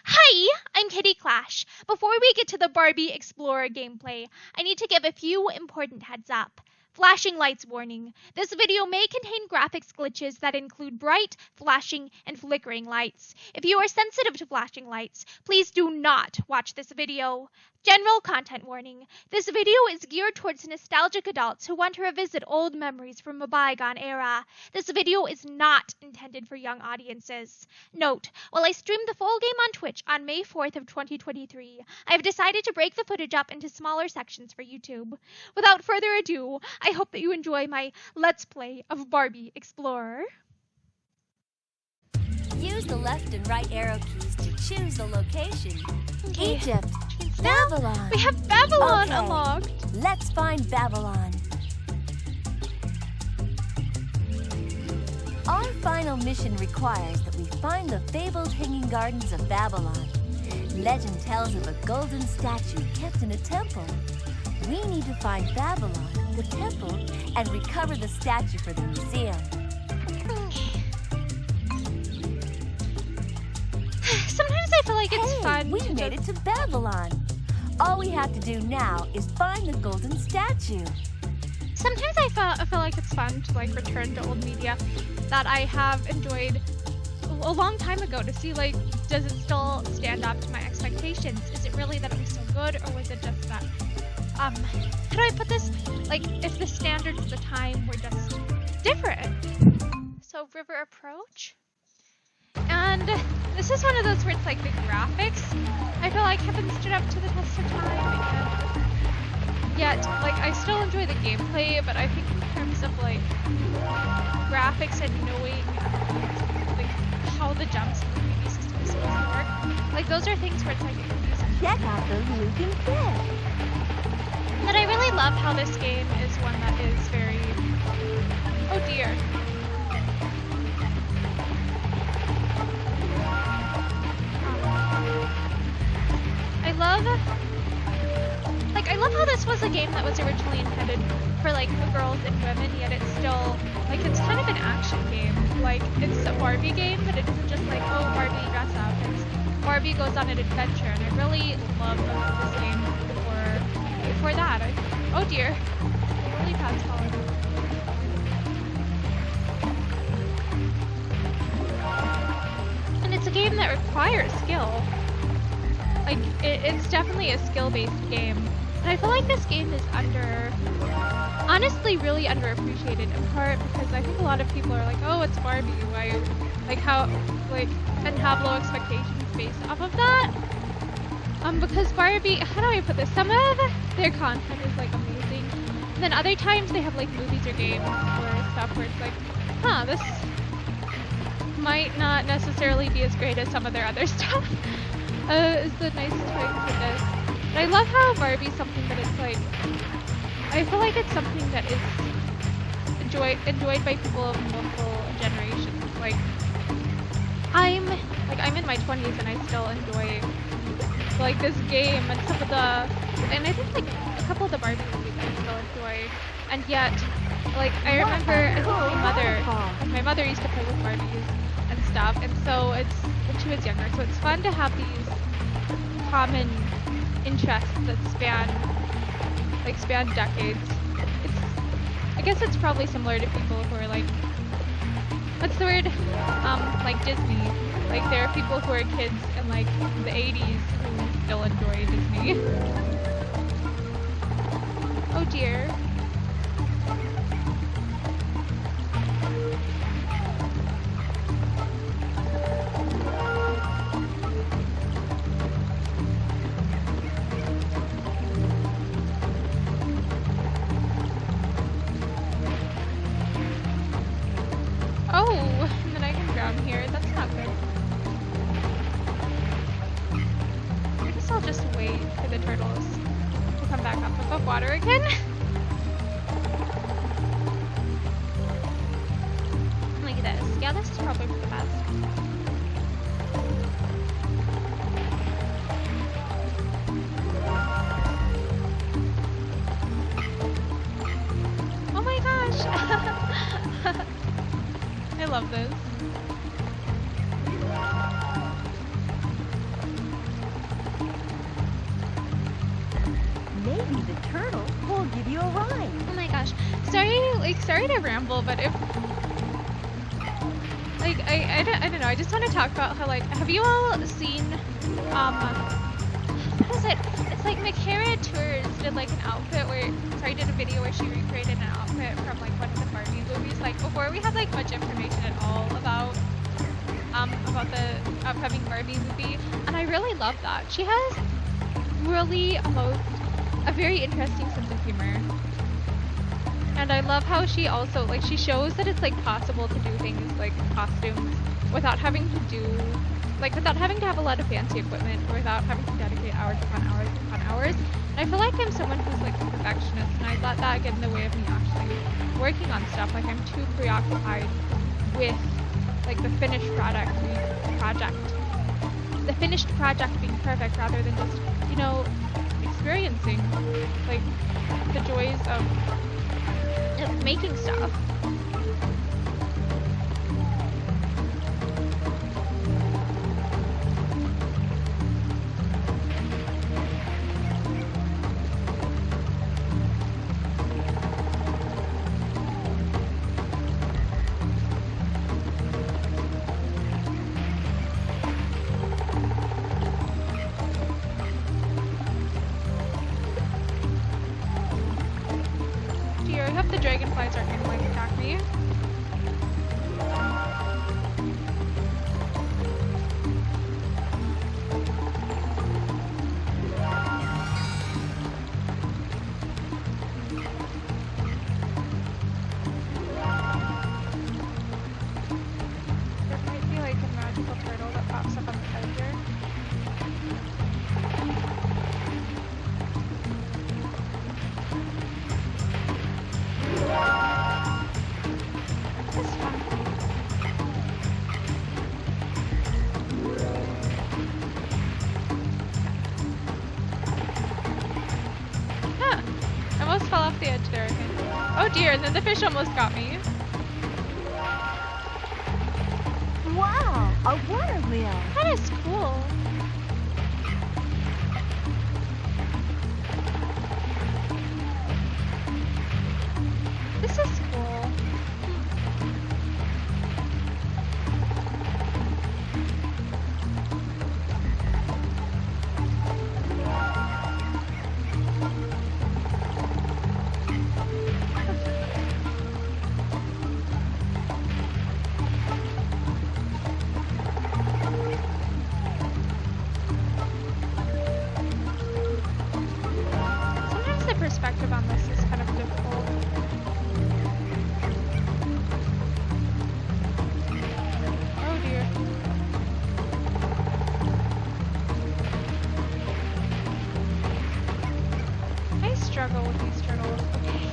Hi, I'm Kitty Clash. Before we get to the Barbie Explorer gameplay, I need to give a few important heads up. Flashing lights warning. This video may contain graphics glitches that include bright, flashing, and flickering lights. If you are sensitive to flashing lights, please do not watch this video. General content warning. This video is geared towards nostalgic adults who want to revisit old memories from a bygone era. This video is not intended for young audiences. Note, while I streamed the full game on Twitch on May 4th of 2023, I have decided to break the footage up into smaller sections for YouTube. Without further ado, I hope that you enjoy my Let's Play of Barbie Explorer. Use the left and right arrow keys to choose the location. Okay. Egypt, Now, Babylon. we have Babylon Okay. unlocked. Let's find Babylon. Our final mission requires that we find the fabled hanging gardens of Babylon. Legend tells of a golden statue kept in a temple. We need to find Babylon, the temple, and recover the statue for the museum. Sometimes I feel like it's fun. We to made it to Babylon. All we have to do now is find the golden statue. Sometimes I feel like it's fun to like return to old media that I have enjoyed a long time ago to see like, does it still stand up to my expectations? Is it really that it was so good, or was it just that how do I put this? Like, if the standards of the time were just different. So River Approach. And this is one of those where it's like the graphics I feel like haven't stood up to the test of time, and yet like I still enjoy the gameplay, but I think in terms of like graphics and knowing like how the jumps in the 3D system is supposed to work, like those are things where it's like confusing. Check out those looking fish. But I really love how this game is one that is very, oh dear. I love how this was a game that was originally intended for like girls and women, yet it's still like it's kind of an action game. Like it's a Barbie game, but it isn't just like, oh, Barbie dress up. It's Barbie goes on an adventure, and I really love this game before that. Oh dear, lily pads falling. And it's a game that requires skill. Like, it's definitely a skill-based game. And I feel like this game is honestly really underappreciated, in part because I think a lot of people are like, oh, it's Barbie, why, like how, like, and have low expectations based off of that. Because Barbie, how do I put this? Some of their content is like amazing. And then other times they have like movies or games or stuff where it's like, huh, this might not necessarily be as great as some of their other stuff. Is the nicest way to put this. But I love how Barbie's something that is like, I feel like it's something that is enjoyed by people of multiple generations. Like, I'm in my 20s and I still enjoy like this game and some of the, and I think like a couple of the Barbie movies I still enjoy. And yet, like, I remember as my mother used to play with Barbies and stuff, and so it's, when she was younger, so it's fun to have these common interests that span decades. I guess it's probably similar to people who are like, what's the word? Like Disney. Like there are people who are kids in like the 80s who still enjoy Disney. Oh dear. Water again? Look at this. Yeah, this is probably for the best. Oh my gosh! I love this. like, sorry to ramble, but if, like, I don't know, I just want to talk about how, like, have you all seen, what is it? It's like McHara Tours did, like, an outfit where, sorry, did a video where she recreated an outfit from, like, one of the Barbie movies, like, before we had, like, much information at all about the upcoming Barbie movie, and I really love that. She has really a very interesting sense of humor. And I love how she also, like, she shows that it's, like, possible to do things like costumes without having to do, like, without having to have a lot of fancy equipment, or without having to dedicate hours upon hours upon hours. And I feel like I'm someone who's, like, a perfectionist, and I let that get in the way of me actually working on stuff. Like, I'm too preoccupied with, like, the finished project being perfect, rather than just, you know, experiencing, like, the joys of making stuff. Dragonflies aren't gonna, like, attack me. There might be, like, a magical turtle that pops up on the side here. Off the edge there again. Oh dear, and then the fish almost got me. Wow, a water wheel. That is cool. This is cool. Perspective on this is kind of difficult. Oh dear. I struggle with these turtles. Okay.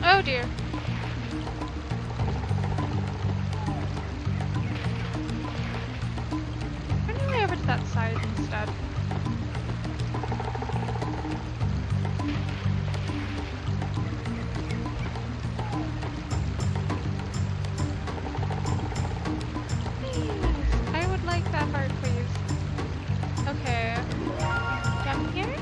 Oh dear. Run your way over to that side instead. Please. I would like that heart, please. Okay. Jump here?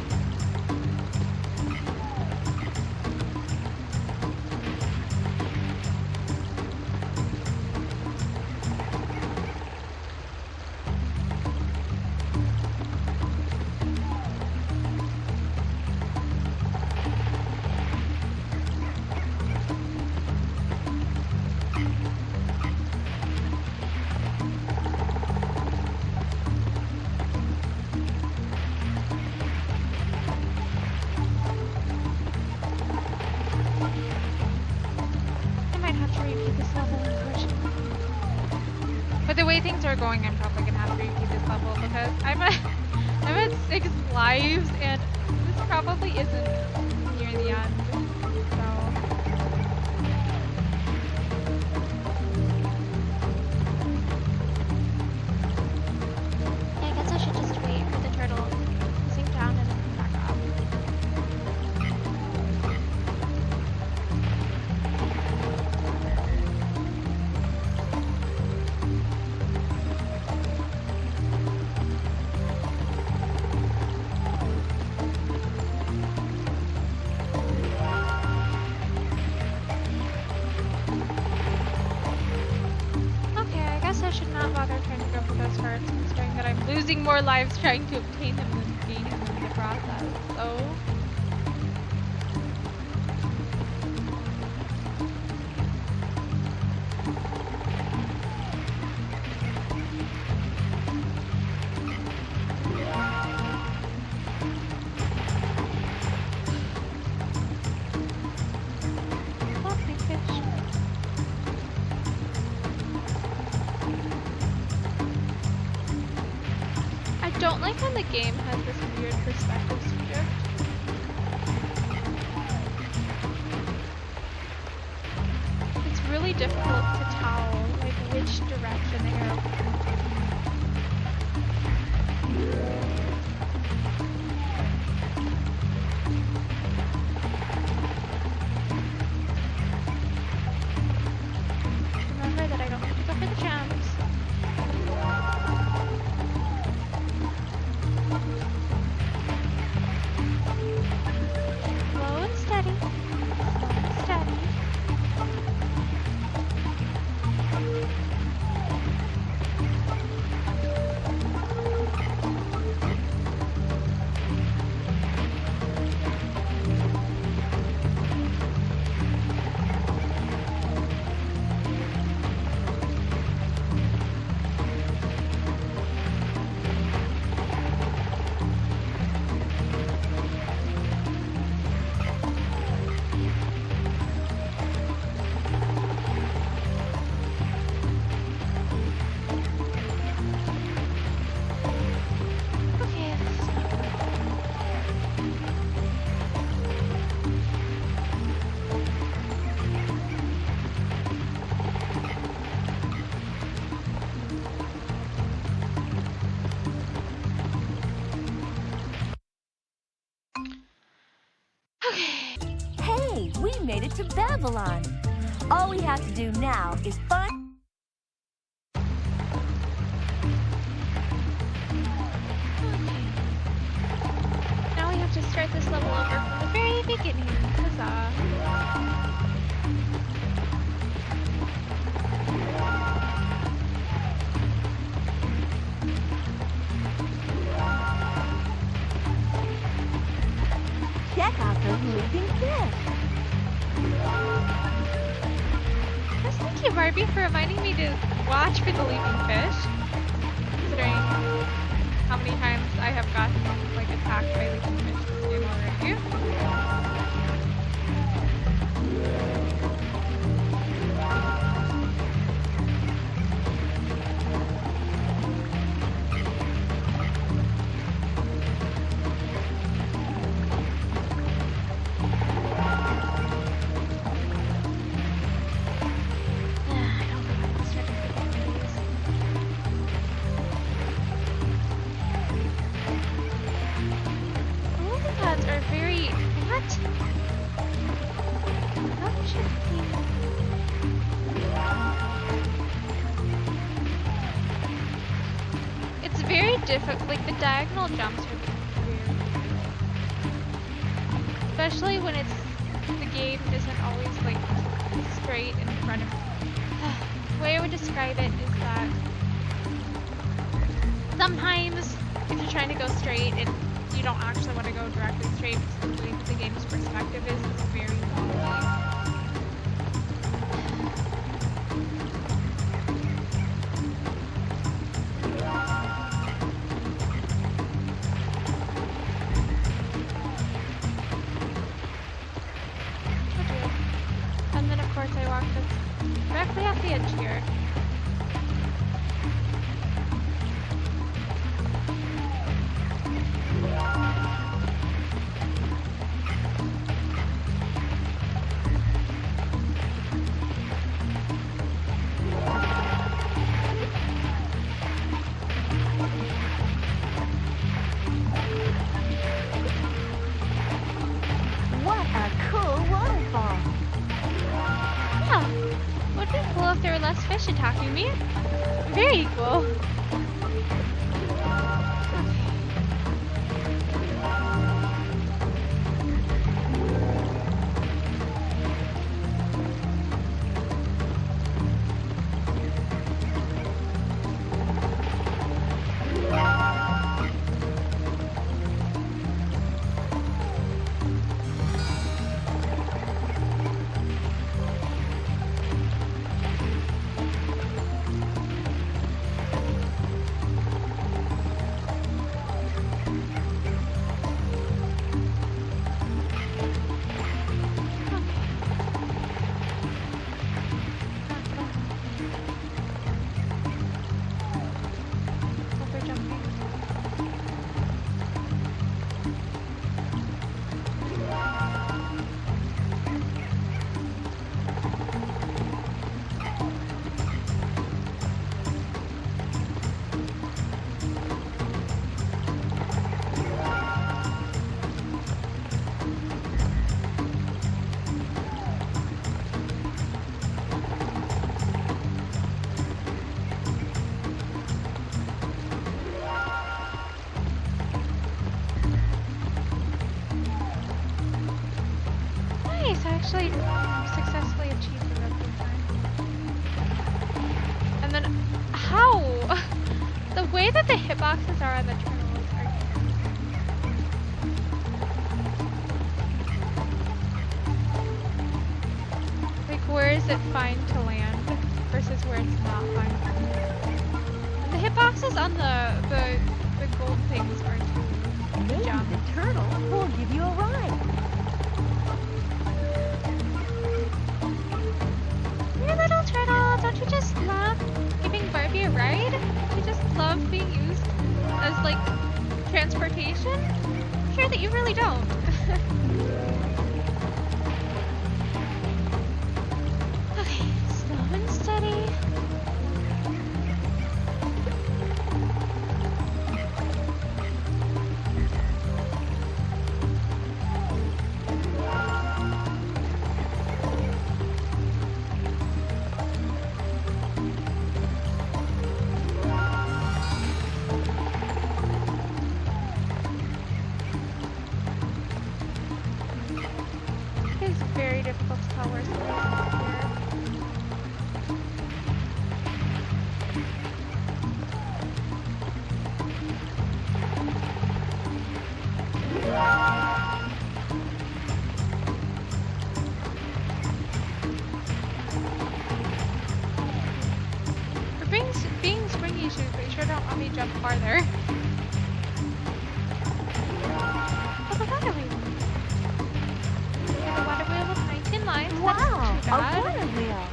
But the way things are going, I'm probably gonna have to repeat this level because I'm at 6 lives and this probably isn't near the end. So yeah, I guess I should just wait for the turtles. those hearts, considering that I'm losing more lives trying to obtain them than gaining them in the process. So. I don't like when the game has this weird perspective shift. It's really difficult to tell like which direction the arrow is Remember that I don't have to go for the jumps. Slow and steady. Slow and steady. Hey, we made it to Babylon. All we have to do now is find... Now we have to start this level over from the very beginning. Huzzah. Check out those moving fish. Yes, thank you, Barbie, for reminding me to watch for the leaping fish. Considering how many times I have gotten like attacked by leaping fish this game already. Difficult, like the diagonal jumps are weird. Especially when the game isn't always like straight in front of me. The way I would describe it is that sometimes if you're trying to go straight and you don't actually want to go directly straight because the way the game's perspective is very wonky. I walked directly off the edge here. What a cool waterfall. Yeah, would be cool if there were less fish attacking me. Very cool. way that the hitboxes are on the turtles are different. Like, where is it fine to land versus where it's not fine to land? And the hitboxes on the gold things are too. Maybe jump. the turtle will give you a ride. Dear little turtle, don't you just love giving Barbie a ride? Don't you just love being used as, like, transportation? I'm sure that you really don't. Okay, slow and steady. It's very difficult to tell where's the For being springy shoes, but you sure don't want me to jump farther. Oh, the water wheel. The water wheel with 19 lines. Wow, That's not a too bad. water wheel.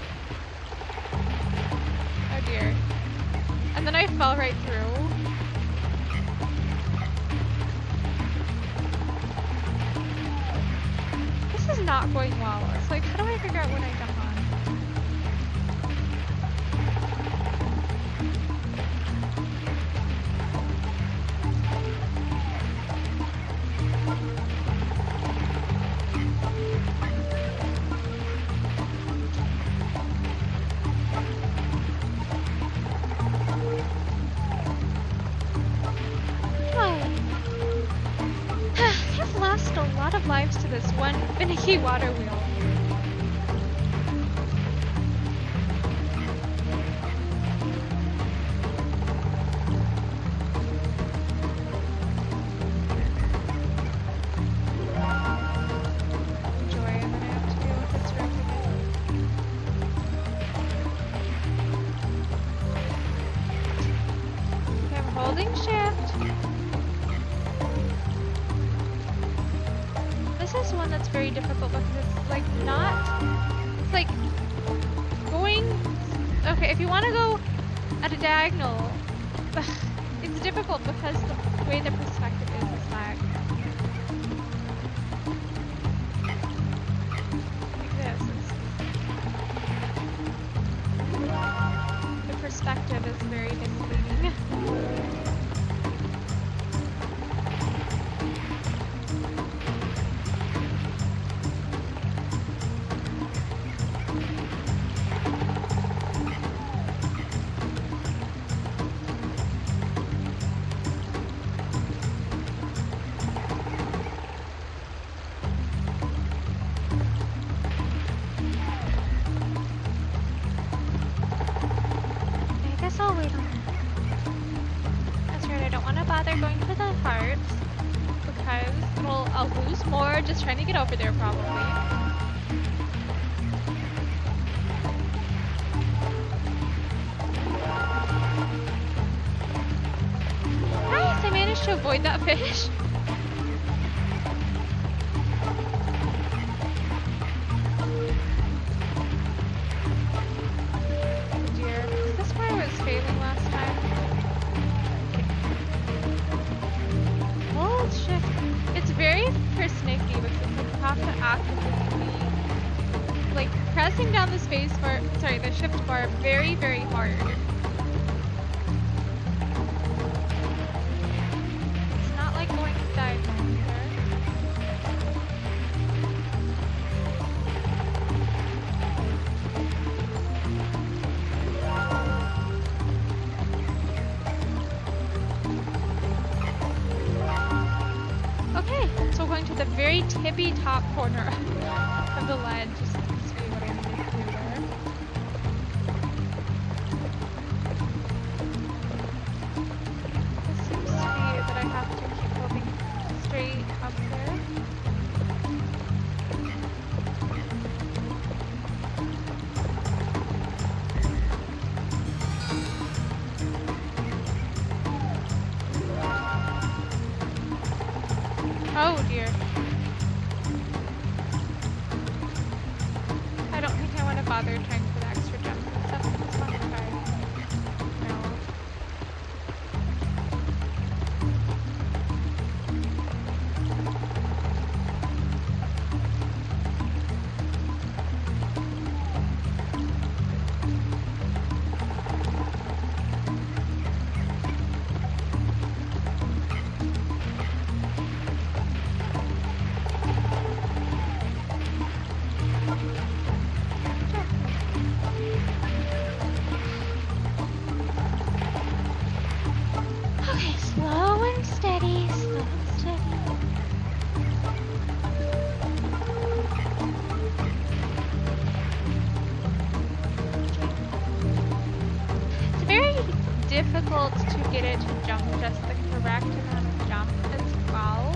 Oh dear. And then I fell right through. This is not going well. It's like, how do I figure out what I jump on? I've lost a lot of lives to this one finicky water wheel. Enjoy, and then I have to deal with this real quick. Okay, I'm holding shift. This is one that's very difficult because it's like not, it's like going, okay, if you want to go at a diagonal, it's difficult because the way the perspective is lag. Like this. The perspective is very misleading. I'll wait on it. That's right, I don't want to bother going for the hearts because I'll lose more just trying to get over there probably. Nice, I managed to avoid that fish. Failing last time. Okay. Hold shift. It's very persnickety because you have to actively be like pressing down the space bar, sorry, the shift bar very, very hard. It's not like going diagonal either. So going to the very tippy top corner of the ledge just to see what I need to do there. bother trying for the extra jumps and stuff. I just want to try. No. Okay, slow and steady, slow and steady. It's very difficult to get it to jump just the correct amount of jump as well.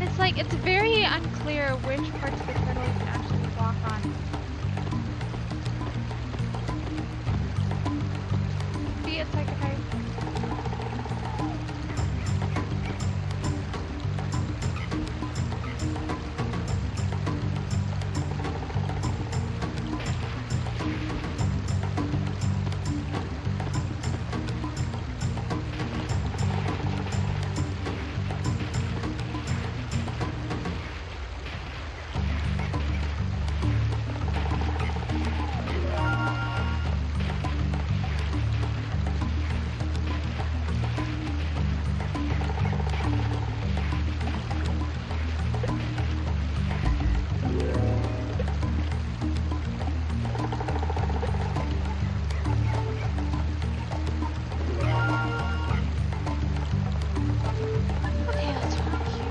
It's like, it's very unclear which parts of the turtle you can actually walk on. See, it's like if I... Okay, let's walk here.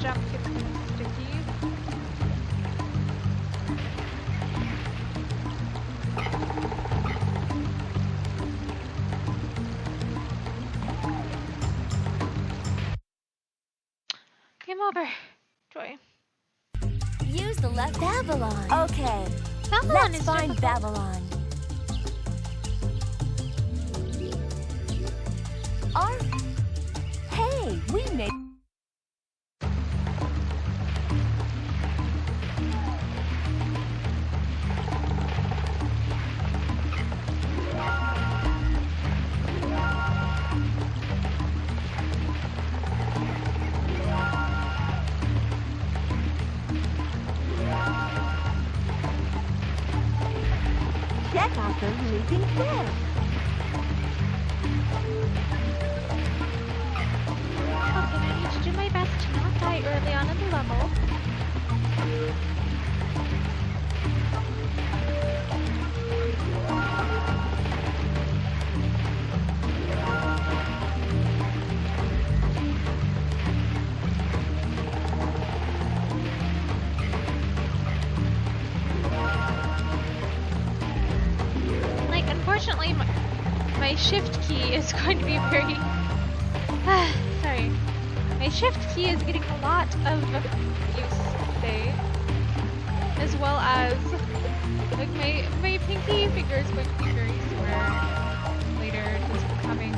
jump gets kind of sticky. Game over. Joy. Use the left Babylon. Okay. Babylon Let's is find difficult. Babylon. Our... Hey, we made... Check out those leaping fish. Okay, I need to do my best to not die early on in the level. Like, unfortunately, my shift key is going to be very... sorry. My shift key is getting a lot of use today. As well as, like, my pinky finger is going to be very sore later, just from having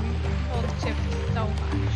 hold shift so much.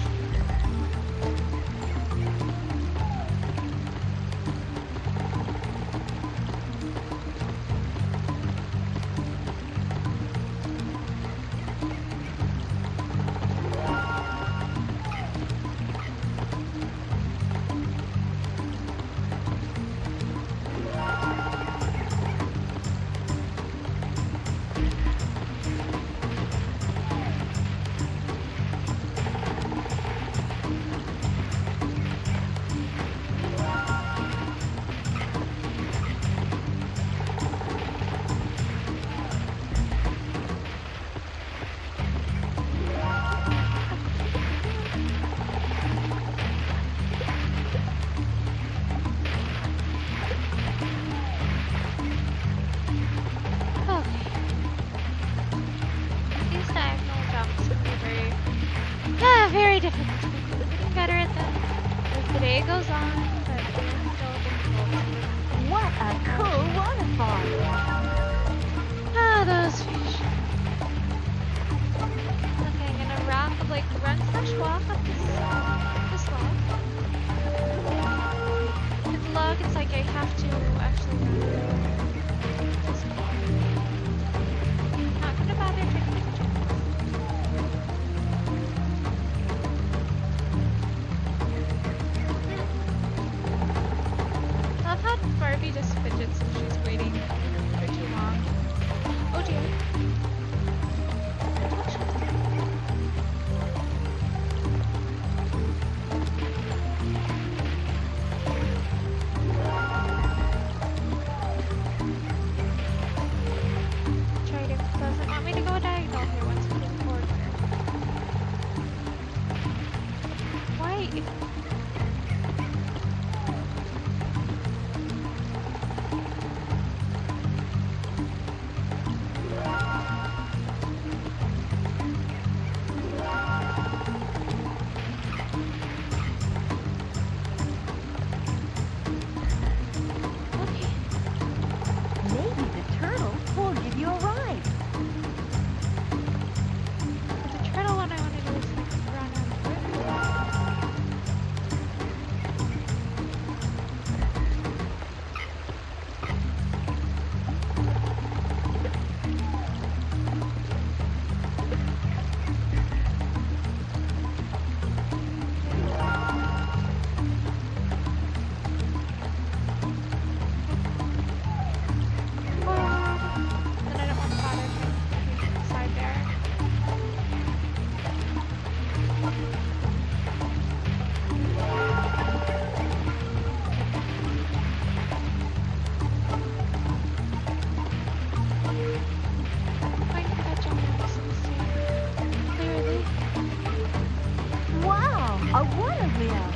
Very difficult. Getting better at them as the day goes on, but it's still difficult. What a cool waterfall. Ah, those fish. Okay, I'm gonna run/walk up this log. With the log, it's like I have to actually run this log. Not gonna bother taking pictures. I've had Barbie just fidgets if she's waiting for too long. Oh dear. Tried it. Doesn't want me to go diagonal here once we get forward here. Why? Maybe the turtle will give you a ride. The turtle one I want to do is like run on the Then I don't want to bother trying to side there. Going for that jump distance too. Clearly. Wow, a water wheel.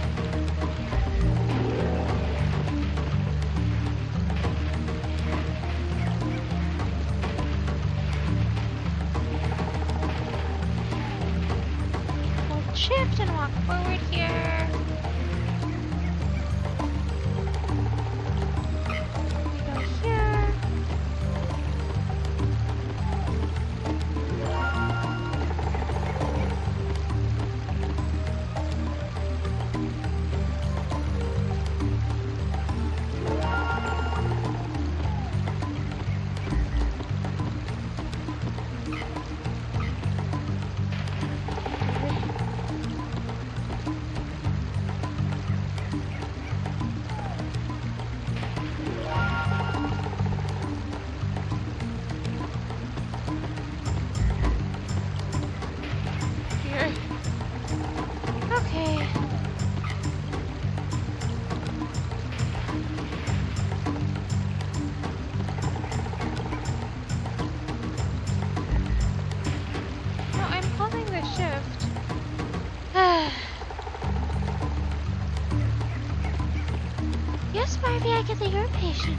Yes, Barbie, I get that you're patient.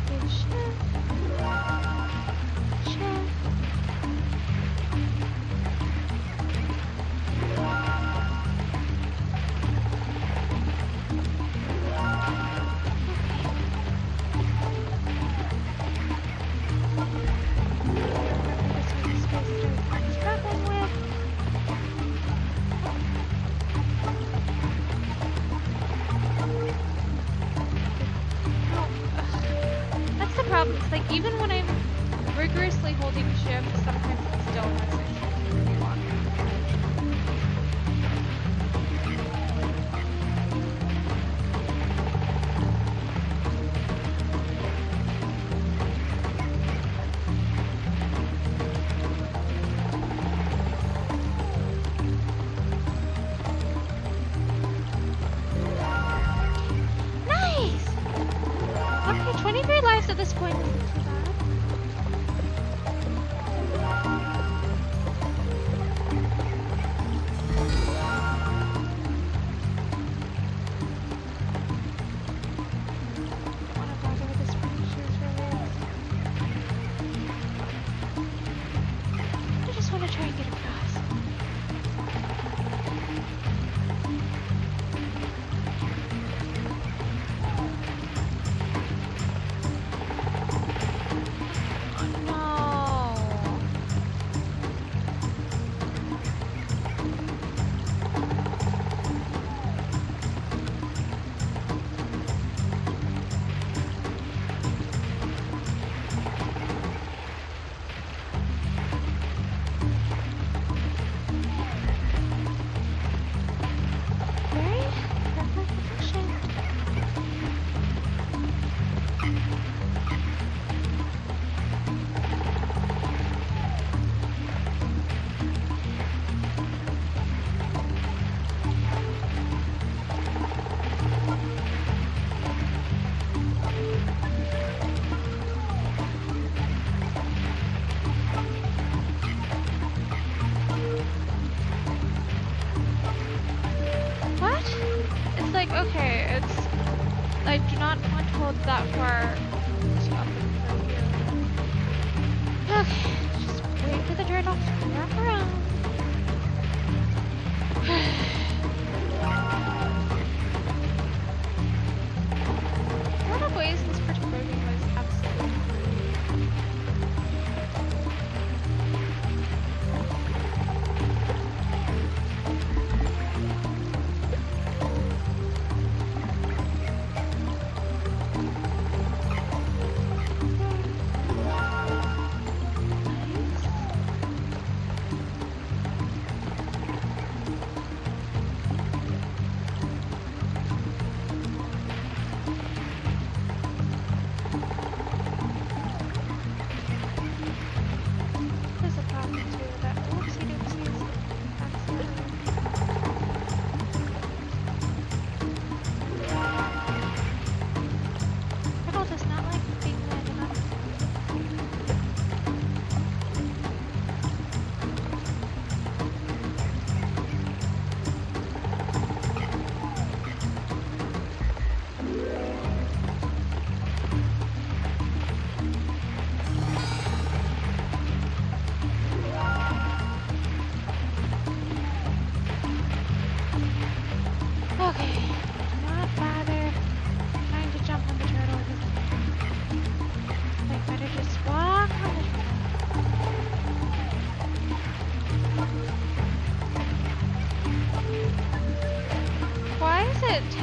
Patient. Patient. It's like even when I'm rigorously holding shift, sometimes it still has issues with me walking. Nice! Okay, 23 lives at this point isn't too bad. I don't wanna bother with this finishes really. I just wanna try and get across. Okay, it's... I do not want to hold that far up in here. Okay, just wait for the turtle to wrap around. A lot of ways this particular game was absolutely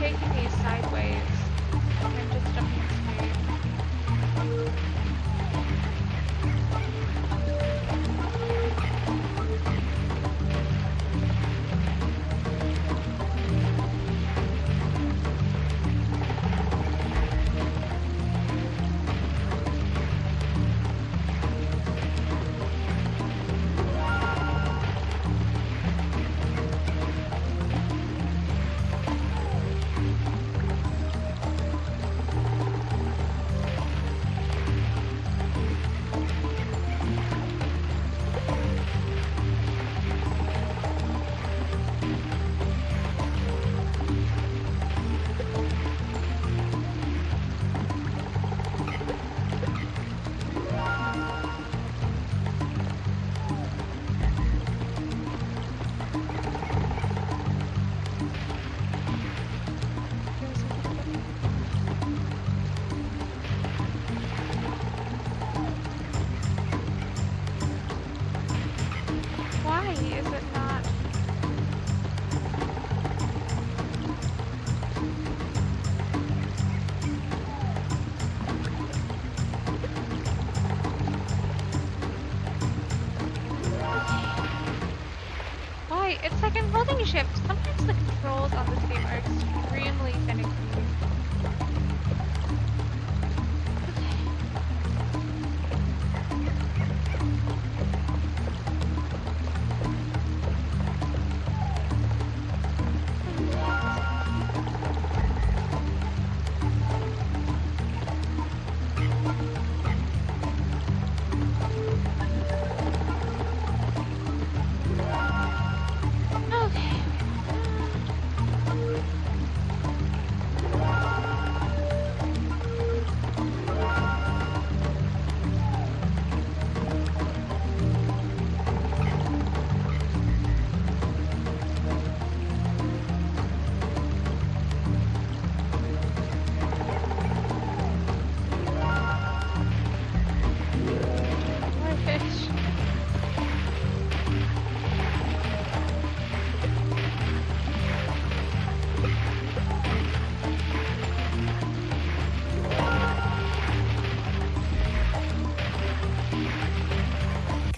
taking me sideways. I'm just jumping straight.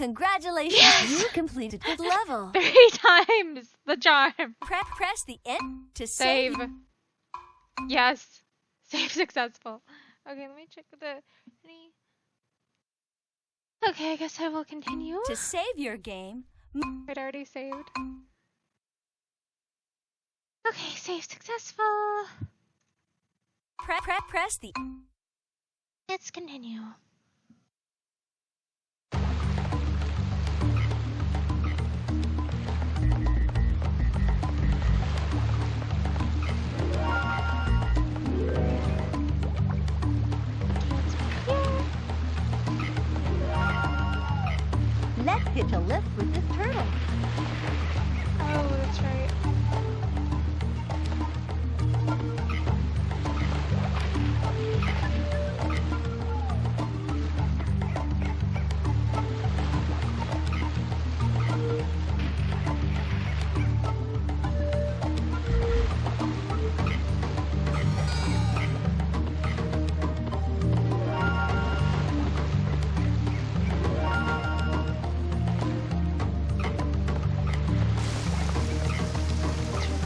Congratulations, Yes! you completed the level. 3 times the charm. Press the N to Save. save. Yes. Save successful. Okay, let me check the... Okay, I guess I will continue. To save your game, It already saved. Okay, save successful. press the... Let's continue. Let's hitch a lift with this turtle. Oh, that's right.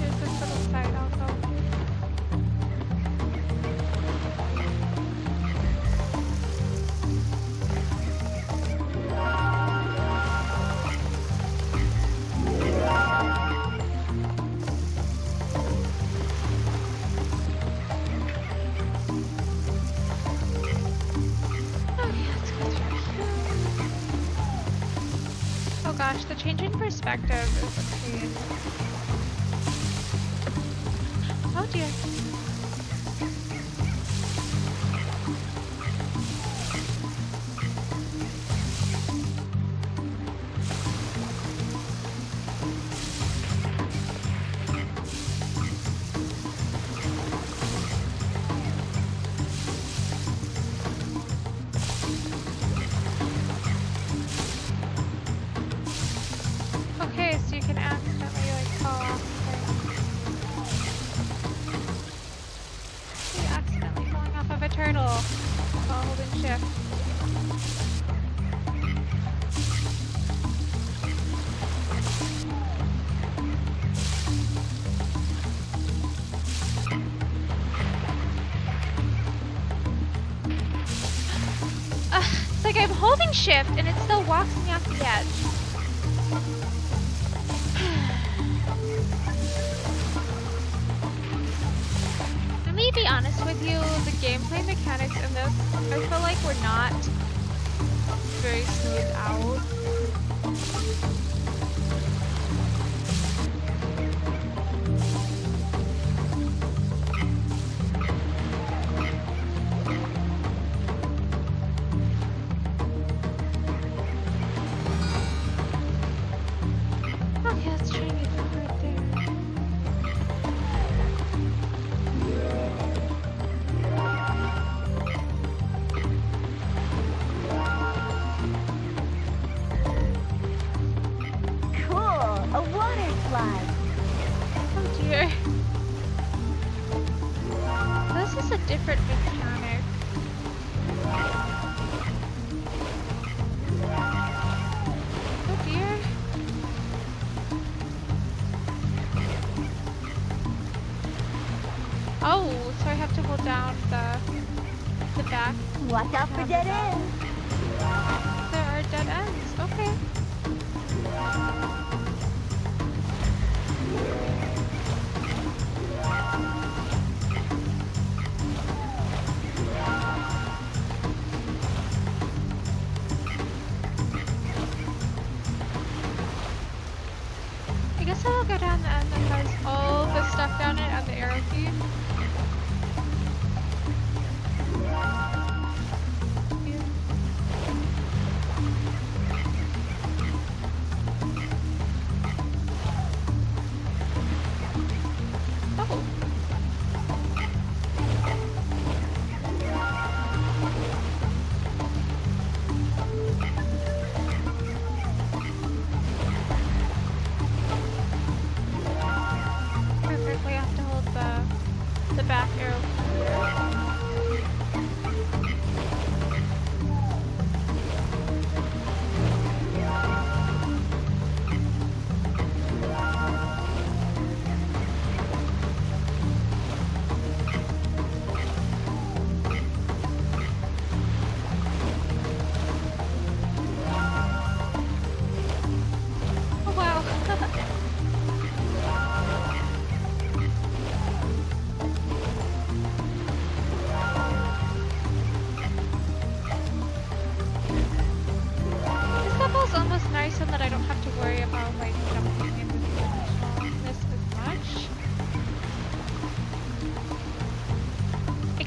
There's this little side also. Okay, let's go through here. Oh gosh, the change in perspective is a pain. Oh dear. Okay, so you can accidentally like fall off things. You accidentally falling off of a turtle while holding shift. It's like I'm holding shift and it still walks me off the edge. Let me be honest with you, the gameplay mechanics in this, I feel like we're not very smoothed out. Okay, let's try and get that right there. Cool, a water slide. Oh dear. This is a different mechanic. Oh dear. Oh, so I have to hold down the back. Watch out for dead ends. There are dead ends. Okay. I guess I'll go down the end that has all the stuff down it and the arrow key. Oh. Perfectly, I have to hold the back arrow here.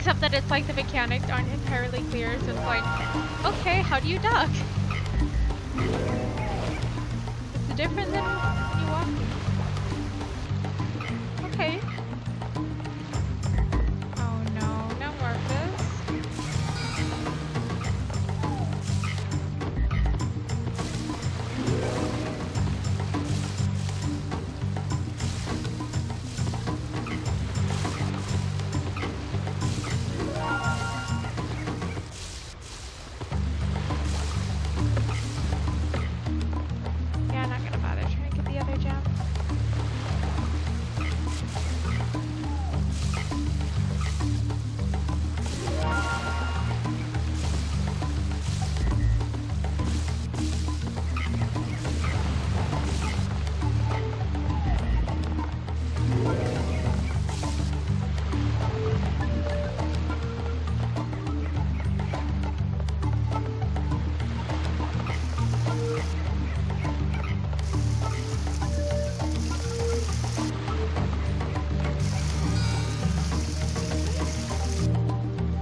Except that it's like the mechanics aren't entirely clear, so it's like, okay, how do you duck? It's different than when you walk. Okay. Oh no, no more of this. Yeah, not gonna bother trying to get the other gem.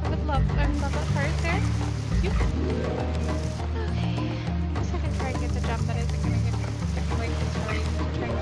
I would love that part there. You. Okay. I guess I can try and get the jump that isn't gonna get like destroyed. Try and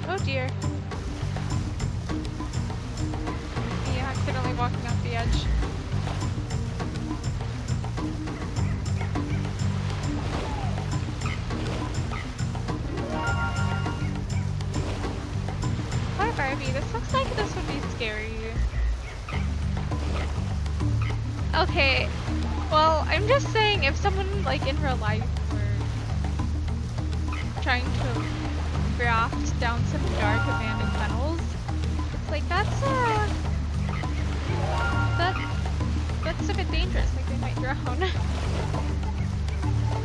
oh dear. Yeah, accidentally walking off the edge. Poor Barbie, this looks like this would be scary. Okay, well, I'm just saying if someone like in real life were trying to raft down some dark abandoned tunnels, it's like that's a bit dangerous, like they might drown.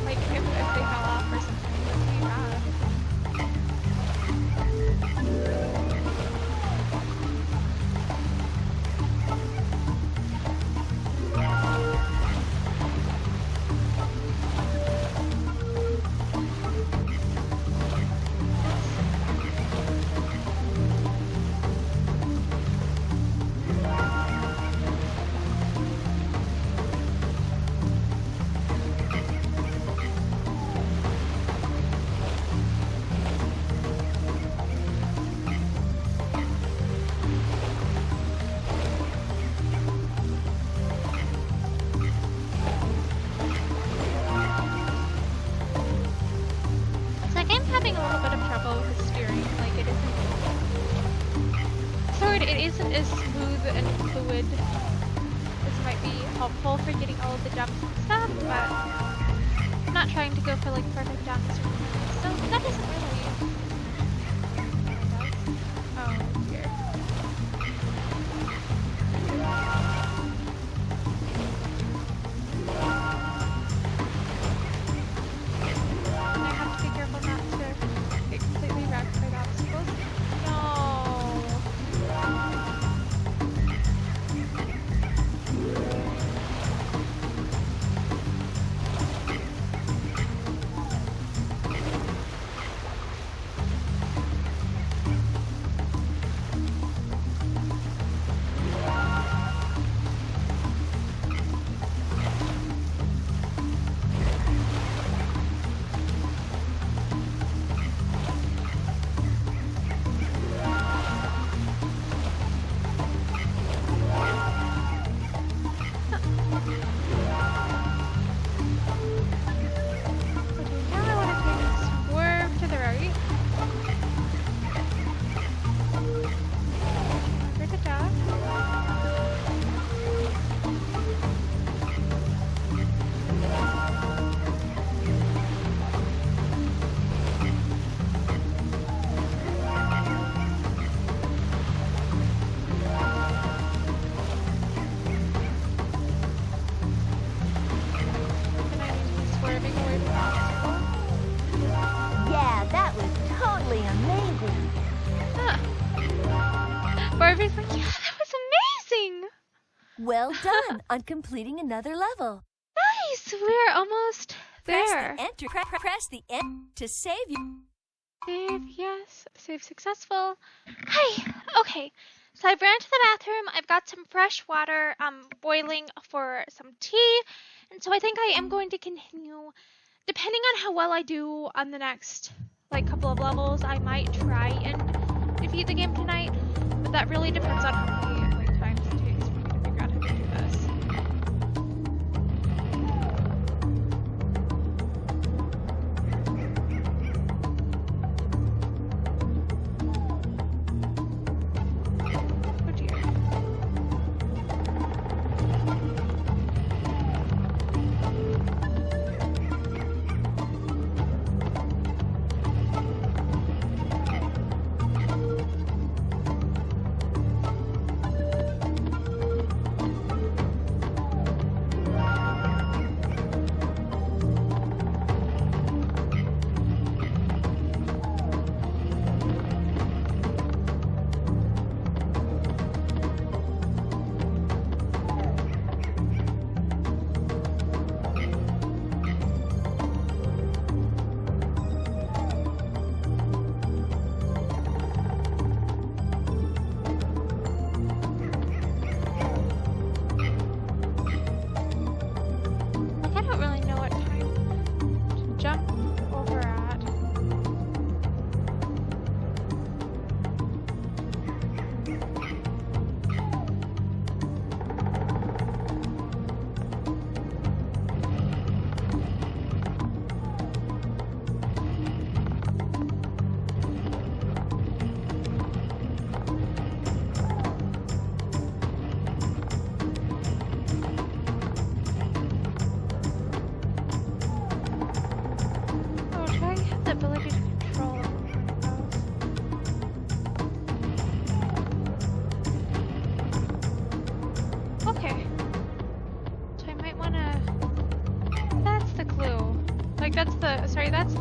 Like if they fell off or something, it would be bad. Having a little bit of trouble with the steering, like it isn't as smooth and fluid as might be helpful for getting all of the jumps and stuff, but I'm not trying to go for like perfect jumps or anything, so that isn't really oh dear. Well done on completing another level. Nice! We're almost there. Press the enter to save you. Save, yes. Save successful. Hey, okay. So I've ran to the bathroom. I've got some fresh water boiling for some tea. And so I think I am going to continue. Depending on how well I do on the next couple of levels, I might try and defeat the game tonight. But that really depends on how many times it takes for me to figure out how to do this.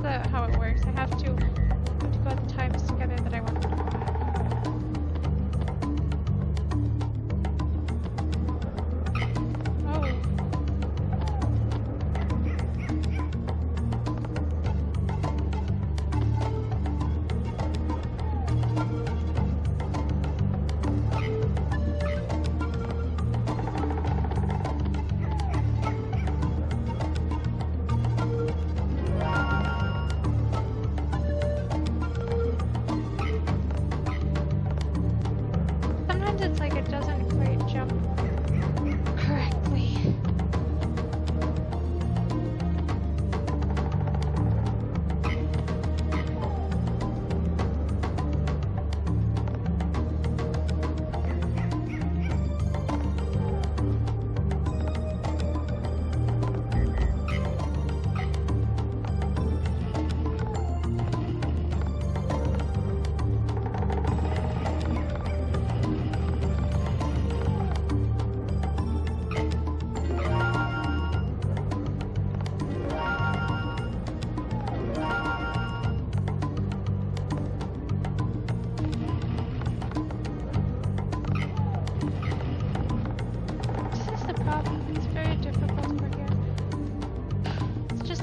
That's how it works. I have to go at the times together that I want to do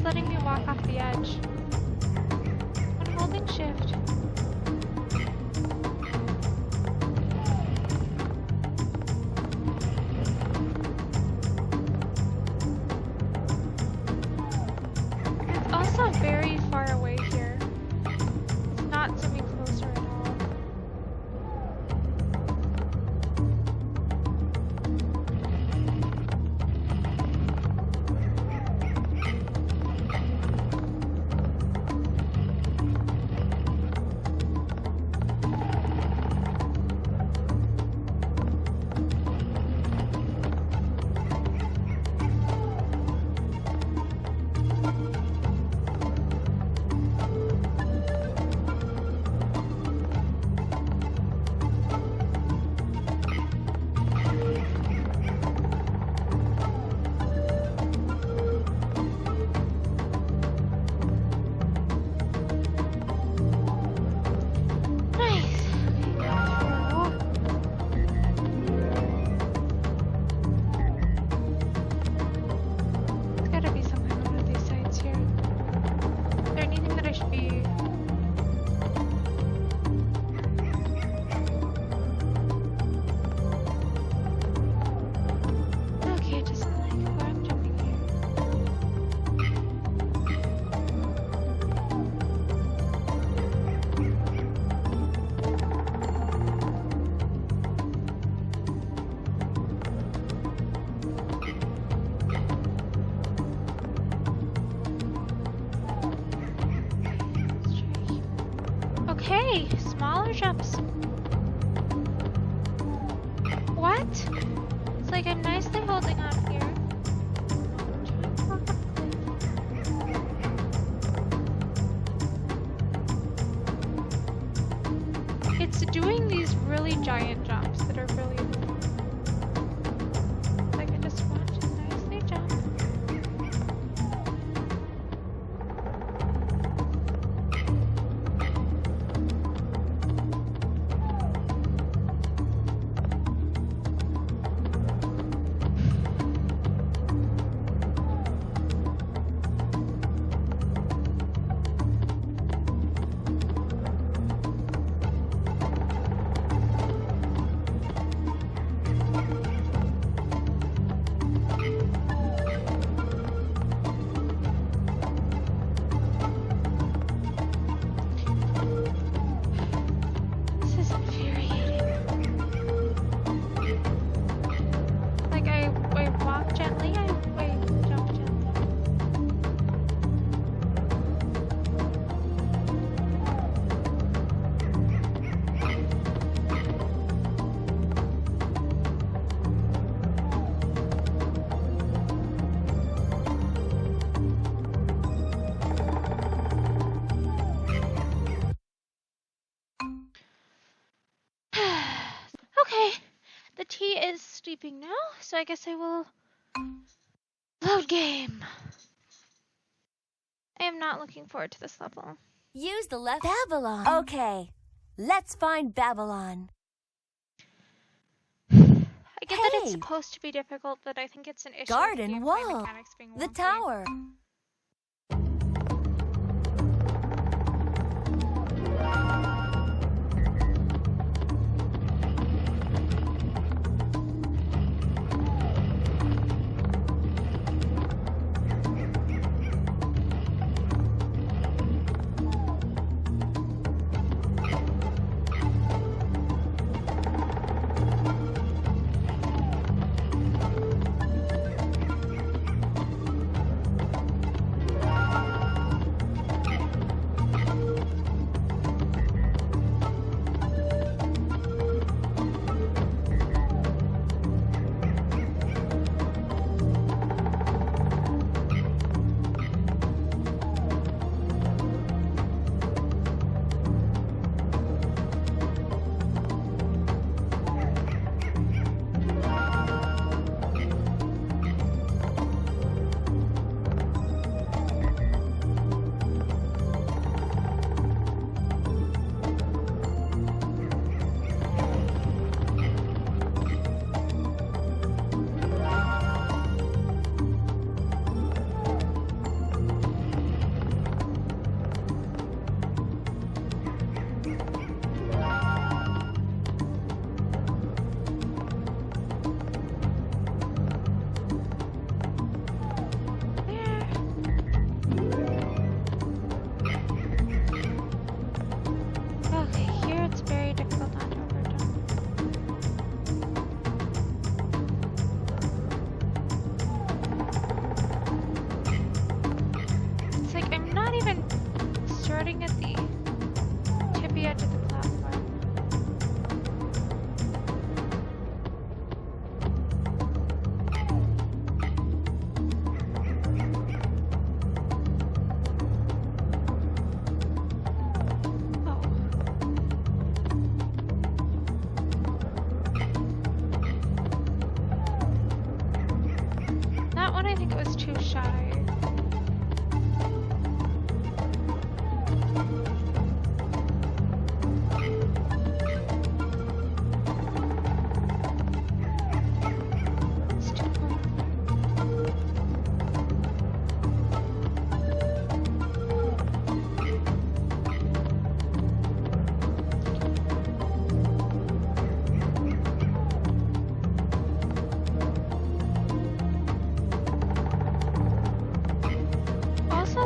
letting me walk off the edge. I'm holding shift. It's also very far away here. It's not zooming closer at all. Okay, smaller jumps. What? It's like I'm nicely holding on here. It's doing these really giant jumps that are really like I just want to nicely jump. Okay, the tea is sleeping now, so I guess I will load game. I am not looking forward to this level. Use the left Babylon. Okay, let's find Babylon. I get that it's supposed to be difficult, but I think it's an issue Garden with wall. mechanics being The wonky. tower.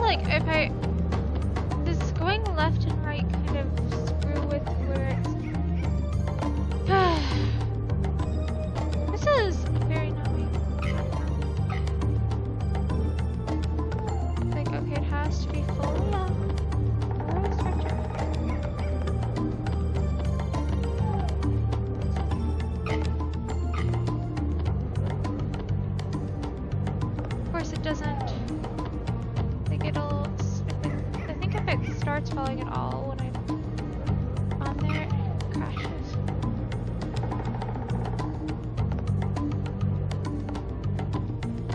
like if I this going left and right kind of screw with where it's this is very annoying. Like okay, it has to be fully on. Where is my it's falling at all when I'm on there. It crashes.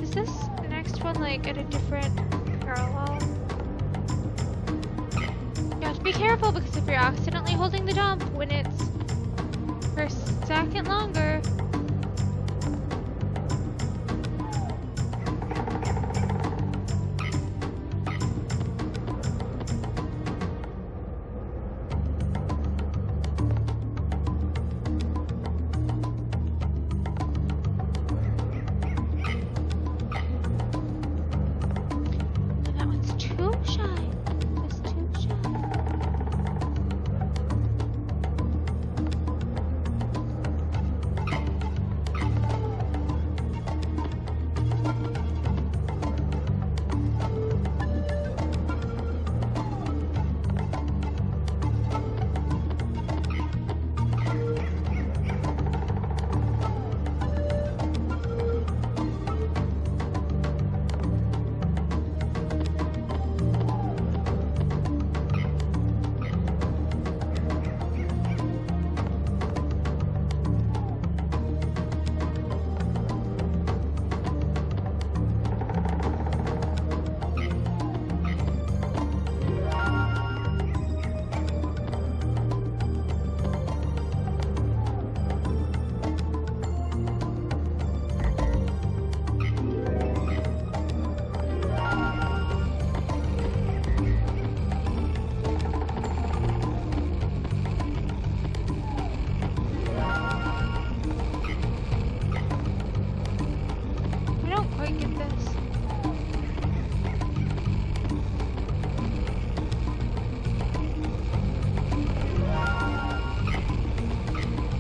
Is this the next one like at a different parallel? You have to be careful because if you're accidentally holding the jump when it's for a second longer.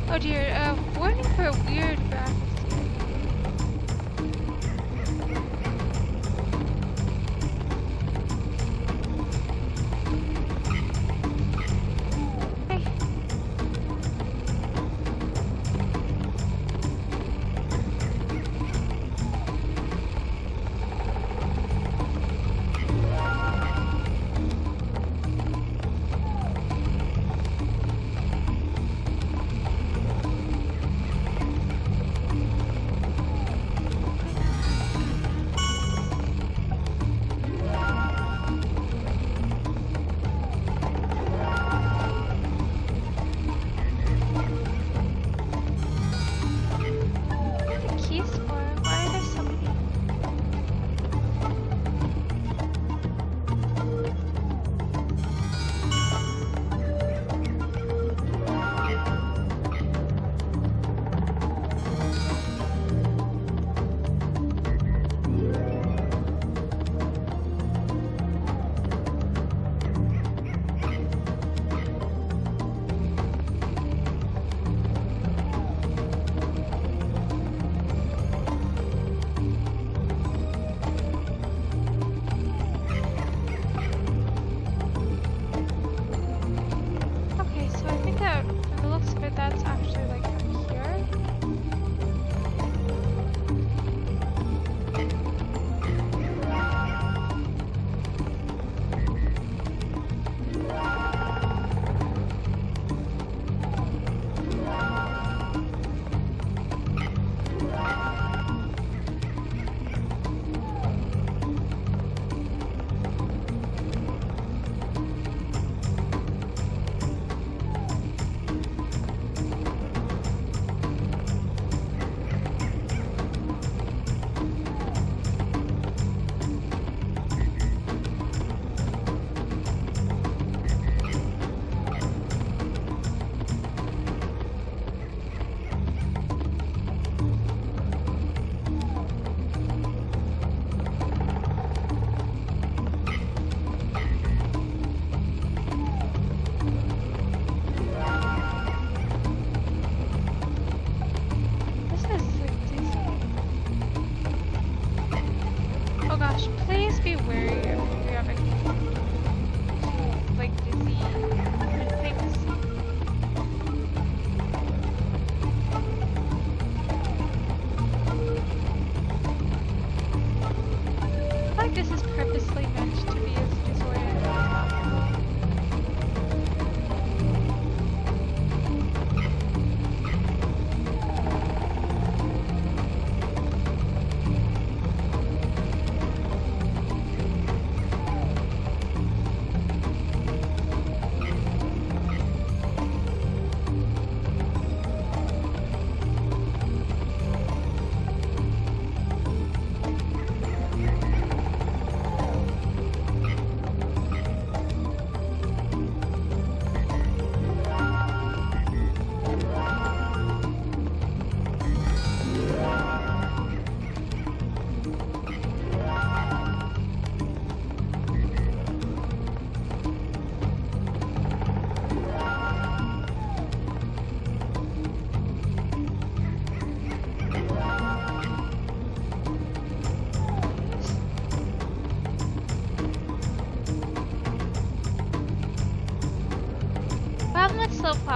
Oh dear, warning for weird graphics.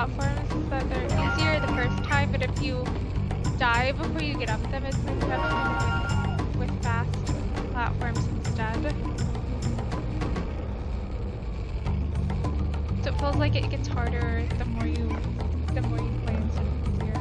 platforms is that they're easier the first time, but if you die before you get up them, it's like you have to do with fast platforms instead. So it feels like it gets harder the more you play instead of easier.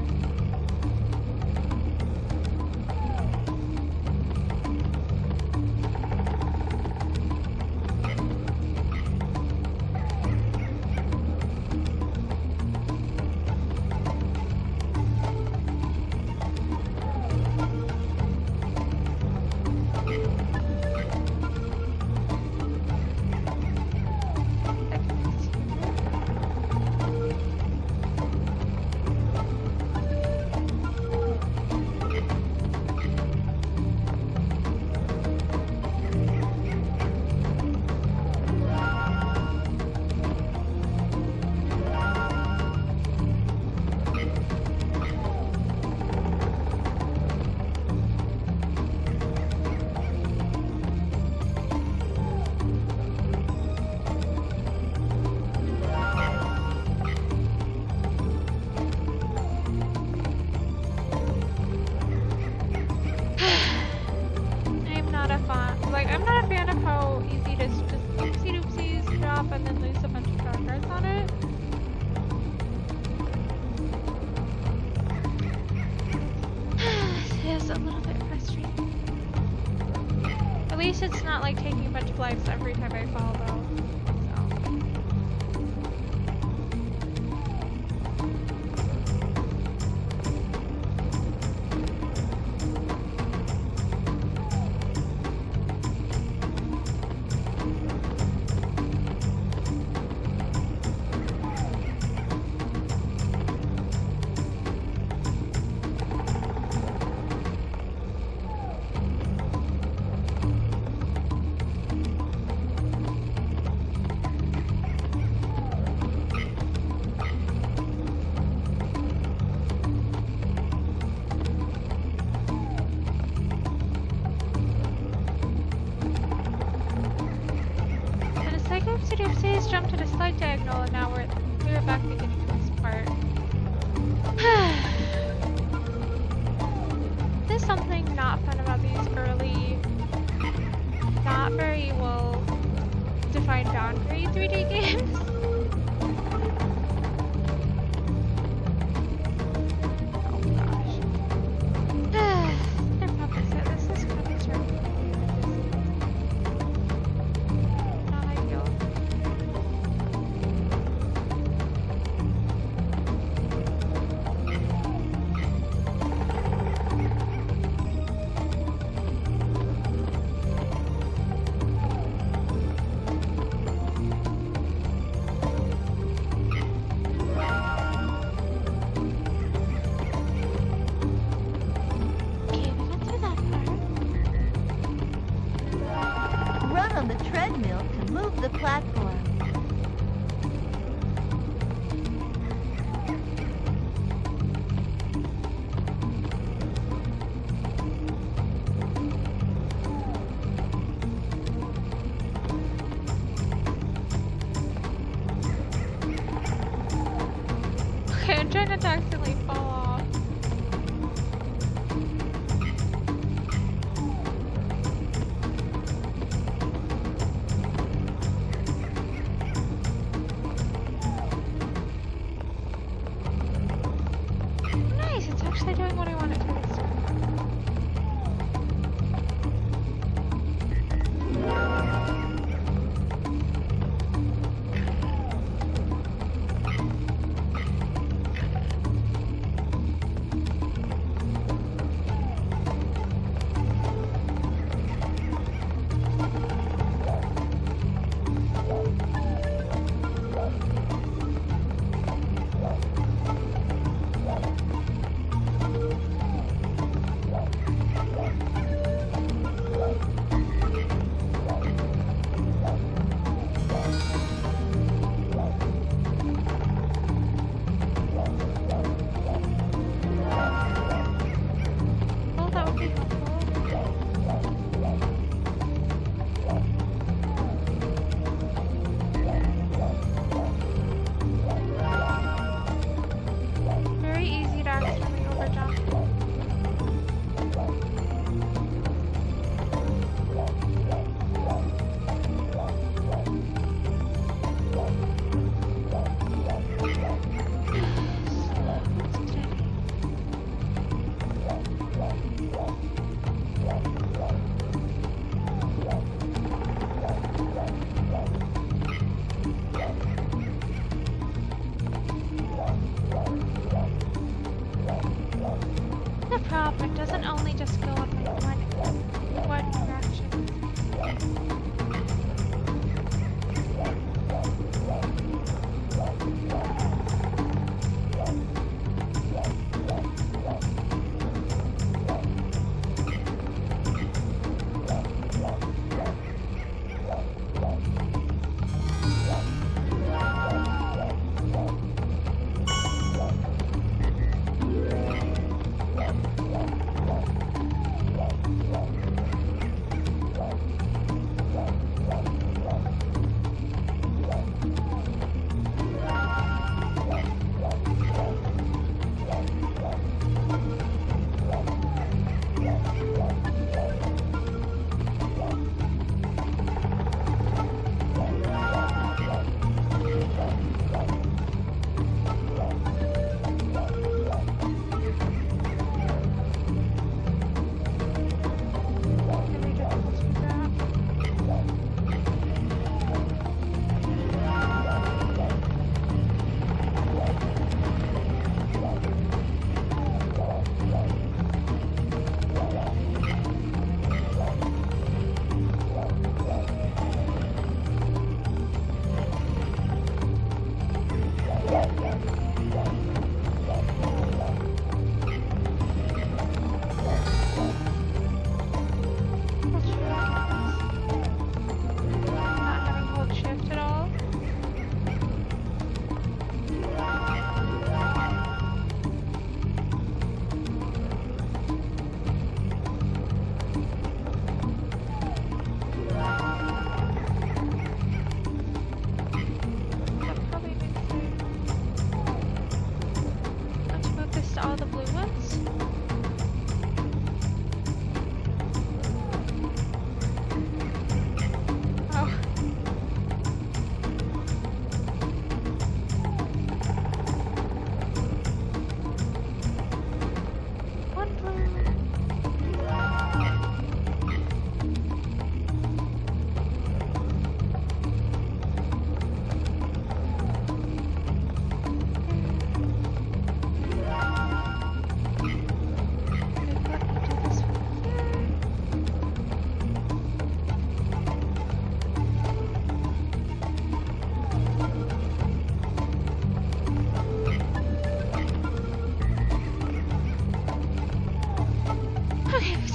I'm not a fan of how easy it is to just oopsie doopsies drop and then lose a bunch of progress on it. It's a little bit frustrating. At least it's not like taking a bunch of lives every time I fall though. Oopsie jumped at a slight diagonal and now we're back beginning to this part. There's something not fun about these early, not very well defined boundary 3D games. I'm trying not to accidentally fall off.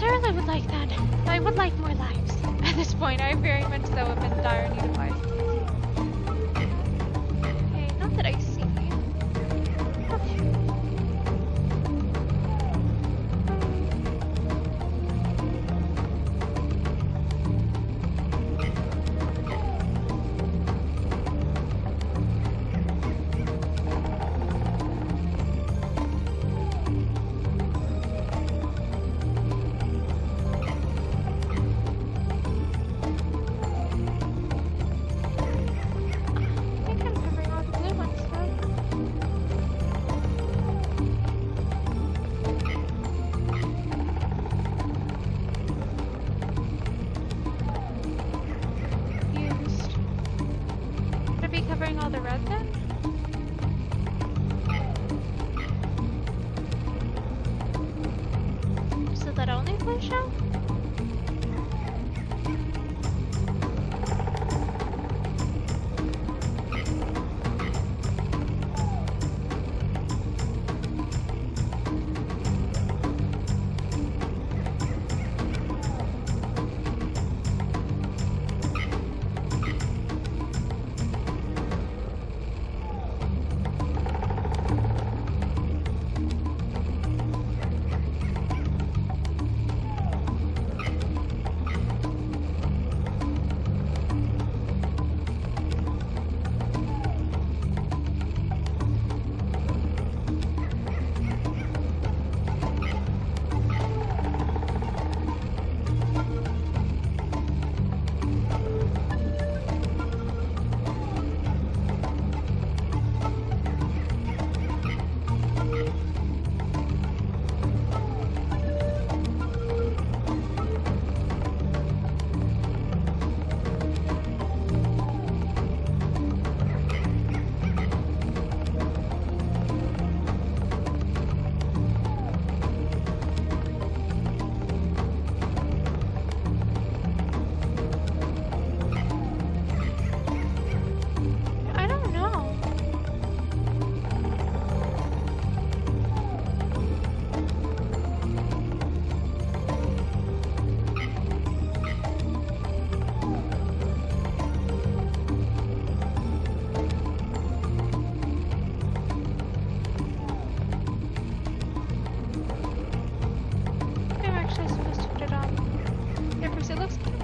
necessarily would like that. I would like more lives. At this point, I very much so am in dire need of lives. Okay, not that I see. Okay. All the red then? So that only flash out?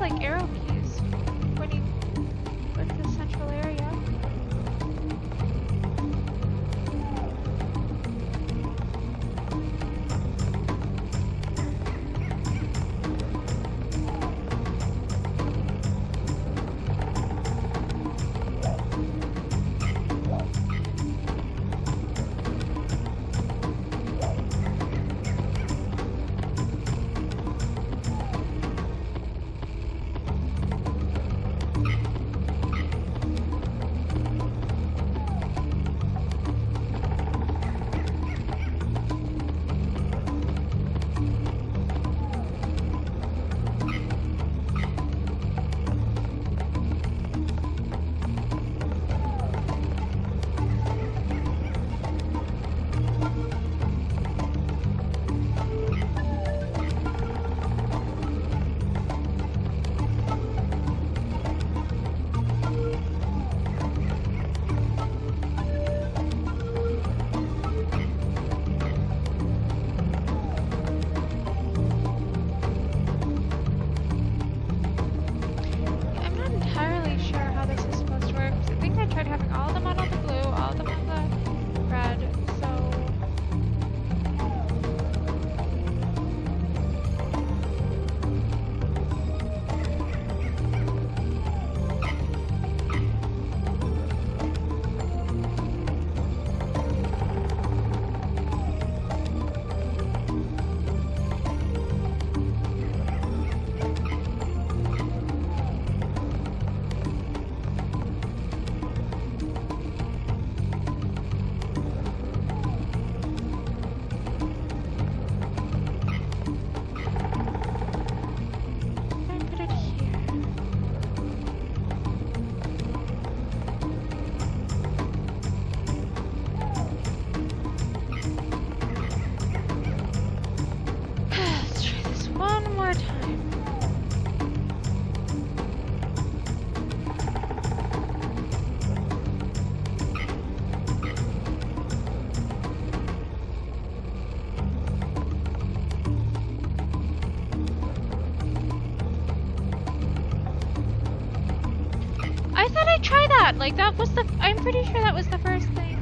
Like arrow keys when you go to the central area. more time. I thought I tried that. Like that was the. I'm pretty sure that was the first thing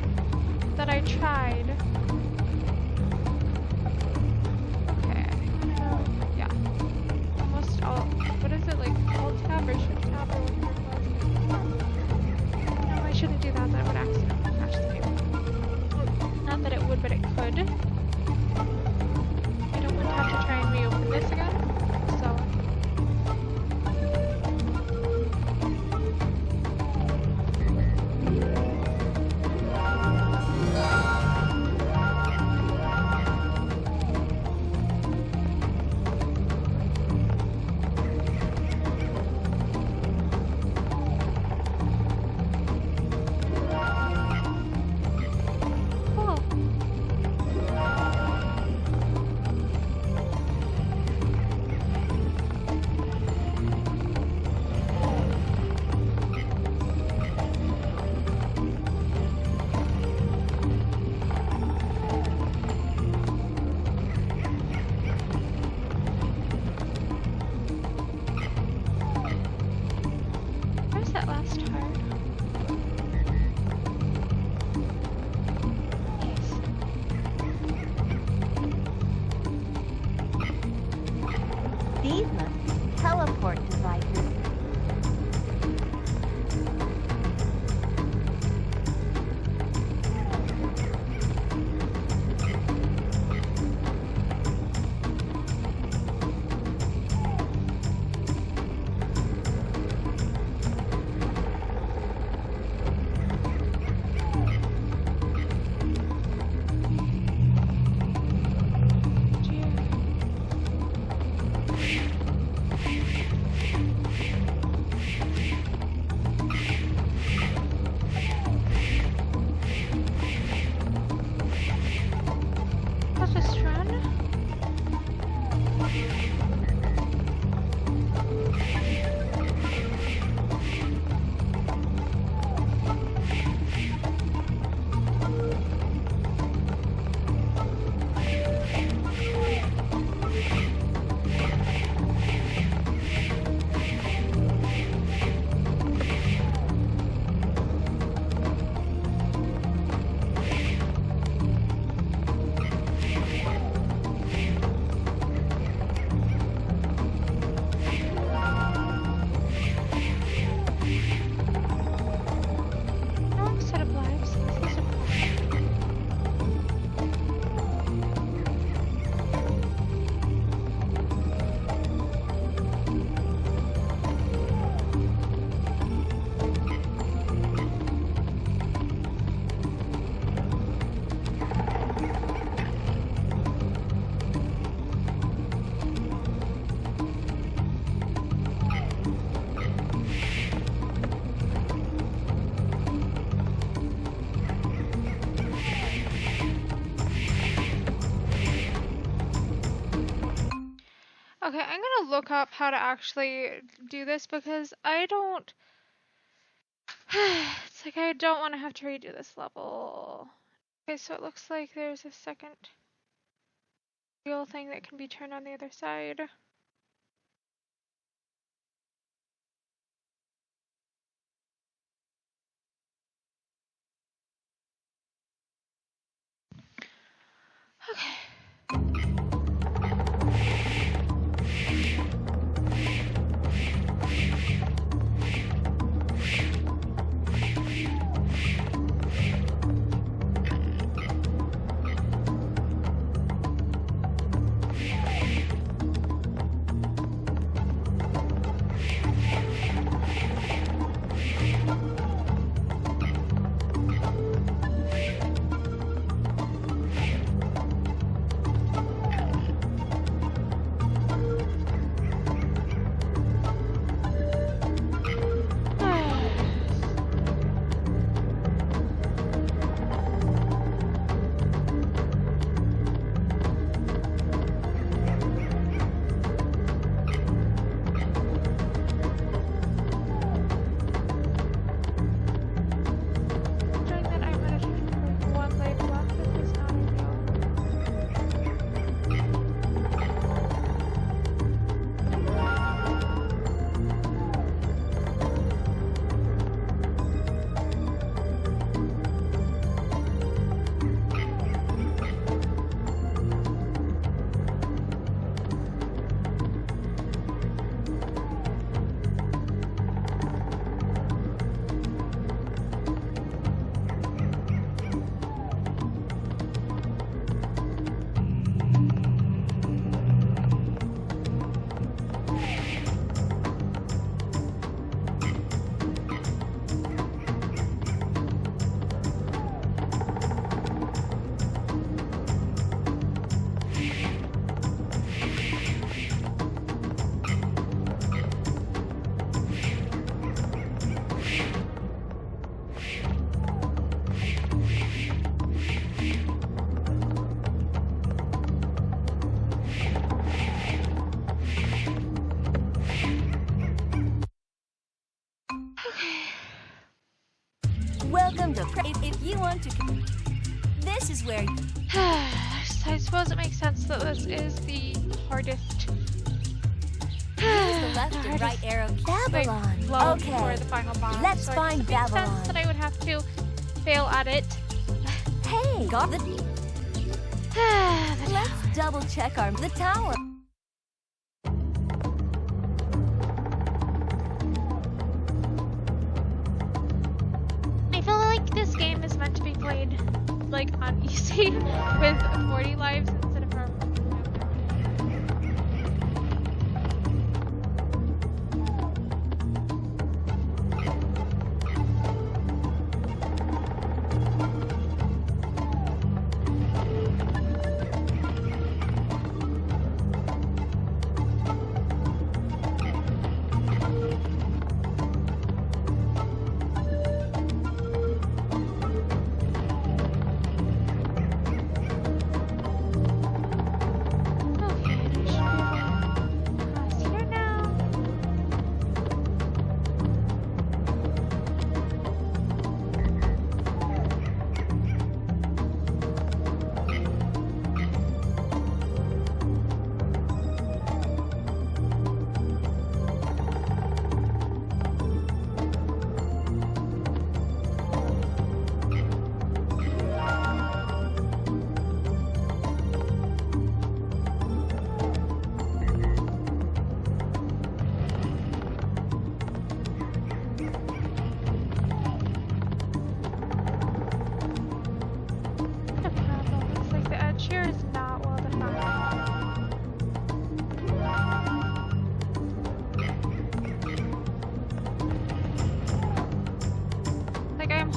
that I tried. Okay. Yeah. Almost all. What is it like? Alt tab or shift tab or whatever it was? No, I shouldn't do that. That would accidentally crash the game. Not that it would, but it could. I don't want to have to try and reopen this again. So. These must be teleport devices. Okay, I'm gonna look up how to actually do this because I don't. It's like I don't want to have to redo this level. Okay, so it looks like there's a second wheel thing that can be turned on the other side. Okay. them to if you want to. This is where. I suppose it makes sense that this is the hardest. Use the left and right arrow. Babylon. Okay. For the final boss. Let's so find it Babylon. makes sense that I would have to fail at it. Hey, got the. Let's double check the tower. I feel like this game is meant to be played like on easy with 40 lives instead of our.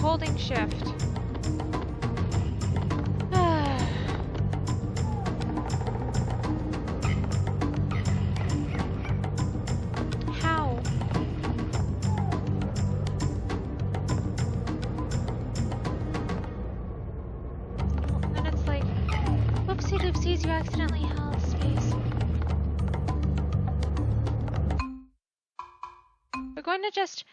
Holding shift. How? And then it's like, whoopsie doopsies, you accidentally held space. We're going to just.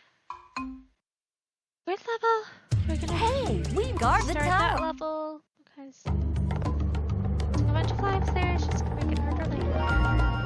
What level? We're gonna we guard the start tower. that level because a bunch of lives there. It's just gonna make it harder later.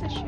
issues.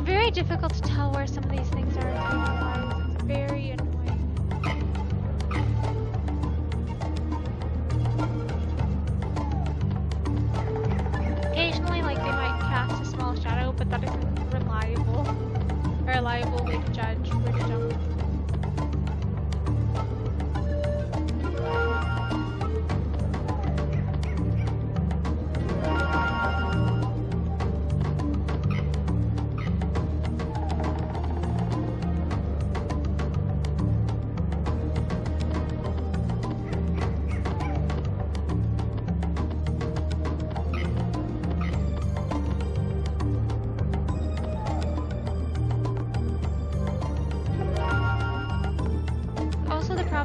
Very difficult to tell where some of these things are in lines. It's very annoying. Occasionally, like, they might cast a small shadow, but that isn't a reliable way to judge where to jump.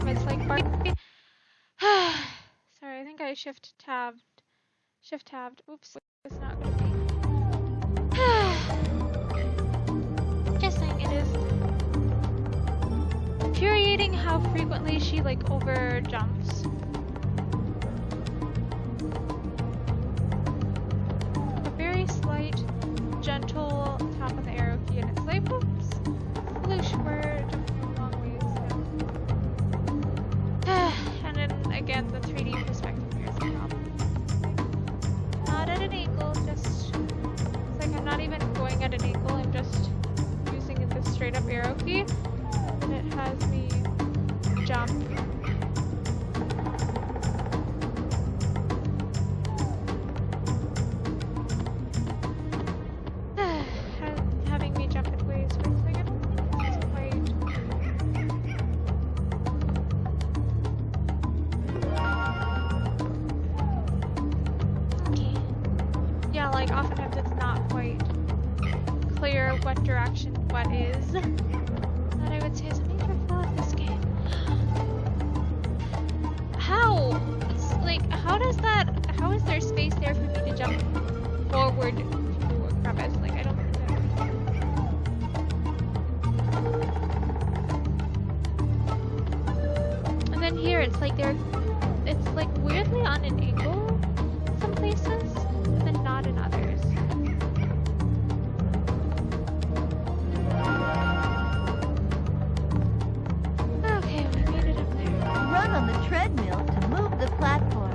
It's like Barbie. Sorry, I think I shift tabbed. Oops, it's not gonna be. Just saying, it is infuriating how frequently she like over jumps. A very slight, gentle tap on the arrow key, and it's like, oops, whoosh, we're jumping a long ways. And then again, the 3D perspective here is the problem. Not at an angle, just, it's like I'm not even going at an angle, I'm just using this straight up arrow key, and it has me jump. Having me jump in ways where it's like, I don't think this is quite. Yeah, like oftentimes it's not quite clear what direction what is. That I would say is a major flaw of this game. How? It's like, how is there space there for me to jump forward to a crevice? Like, here, it's like it's like weirdly on an angle in some places, but then not in others. Okay, we made it up there. Run on the treadmill to move the platform.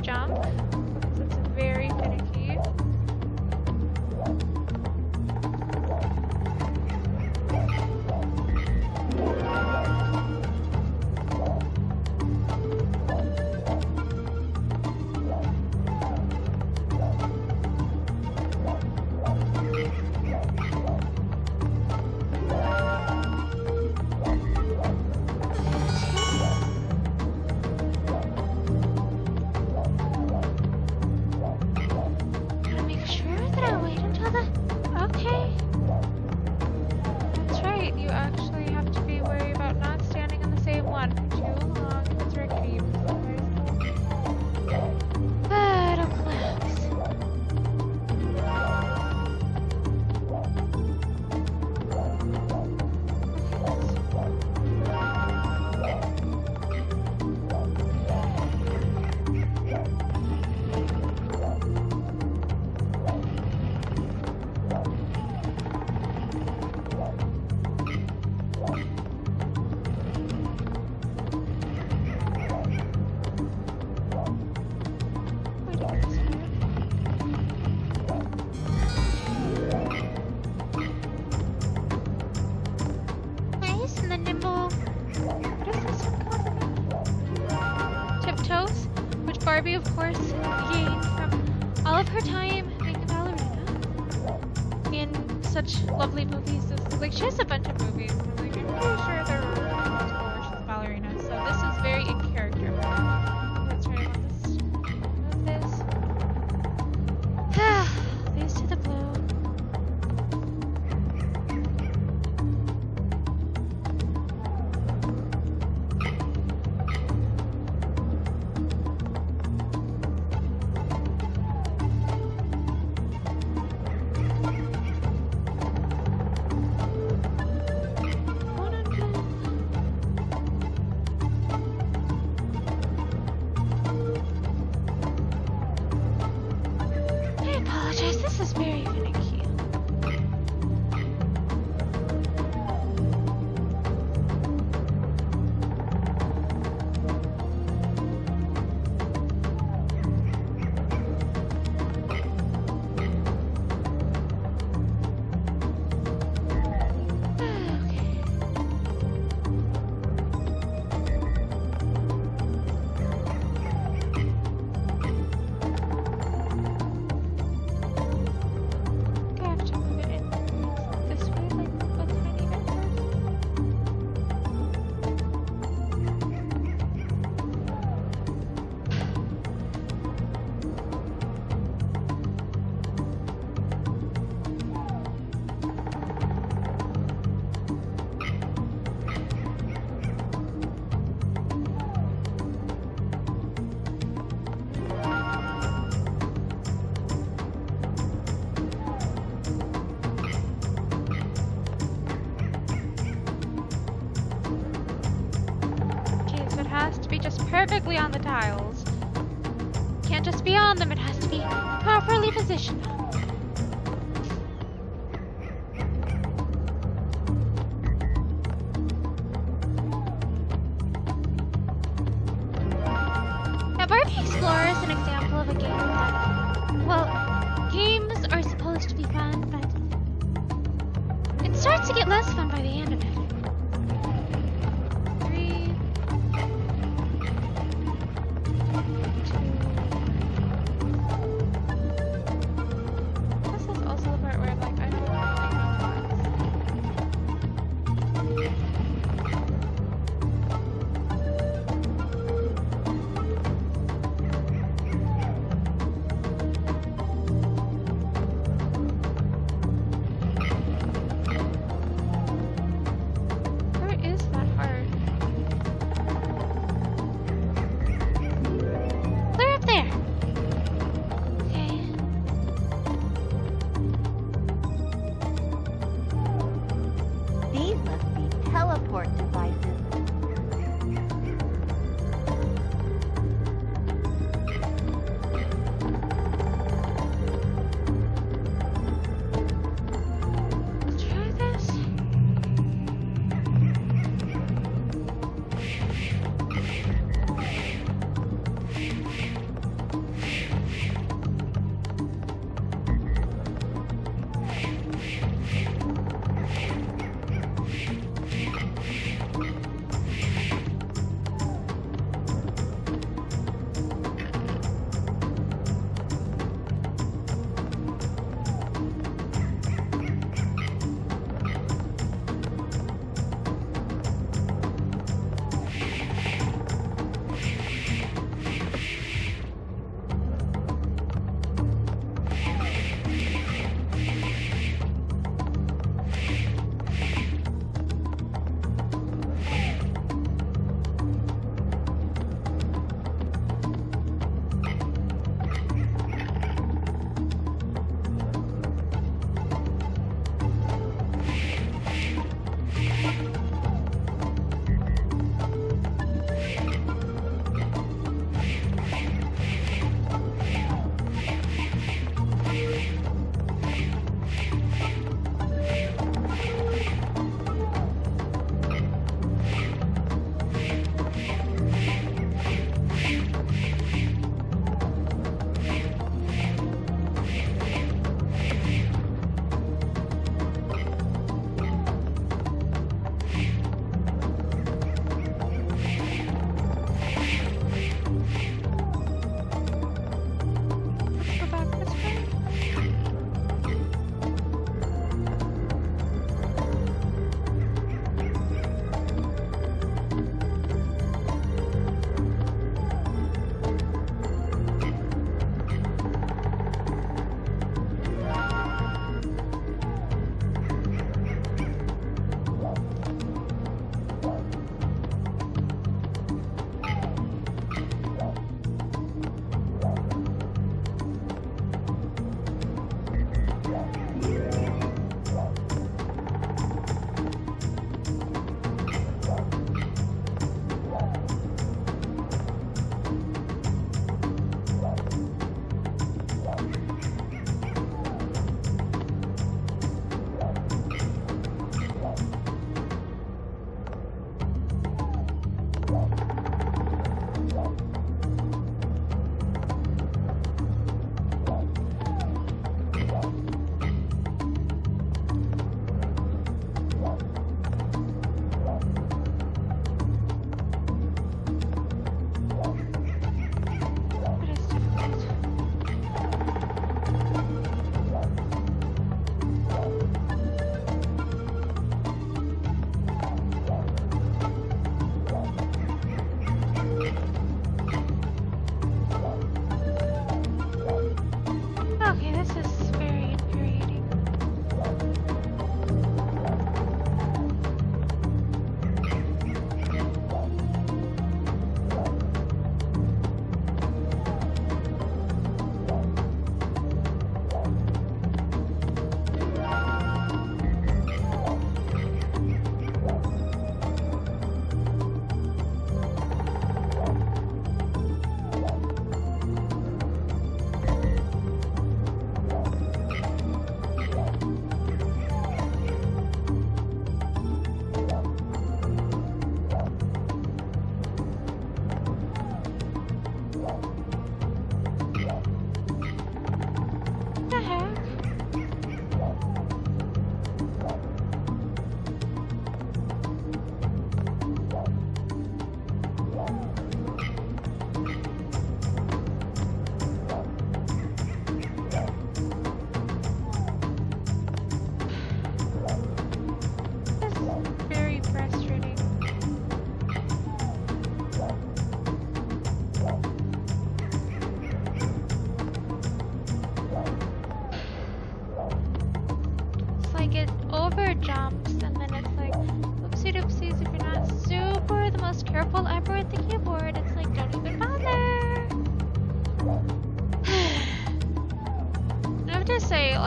Jump because it's very finicky. Barbie, of course, gained from all of her time being a ballerina in such lovely movies. Like, she has a bunch of movies. And I'm like, I'm pretty sure they're she's a ballerina. So this is very in character. Let's try to move this. These to the glue. This is very finicky. Has to be just perfectly on the tiles. can't just be on them, it has to be properly positioned. Now, Barbie Explorer is an example of a game that, well, games are supposed to be fun, but it starts to get less fun by the end of it. 3, 2. This is also the part where I'm like, I don't really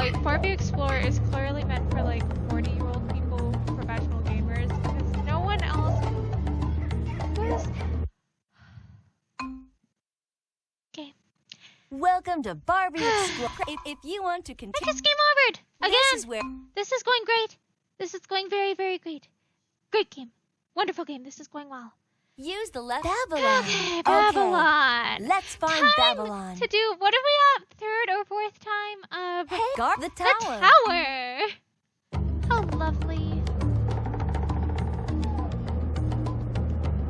like Barbie Explorer is clearly meant for like 40-year-old people, professional gamers, because no one else was. Okay. Welcome to Barbie Explorer. If you want to I continue, just game overed again. This is going great. This is going very, very great. Great game. Wonderful game. This is going well. Use the left. Babylon. Okay, Babylon. Okay. Let's find Time Babylon. to do, what are we at? Third or fourth time of The tower. The tower. How lovely.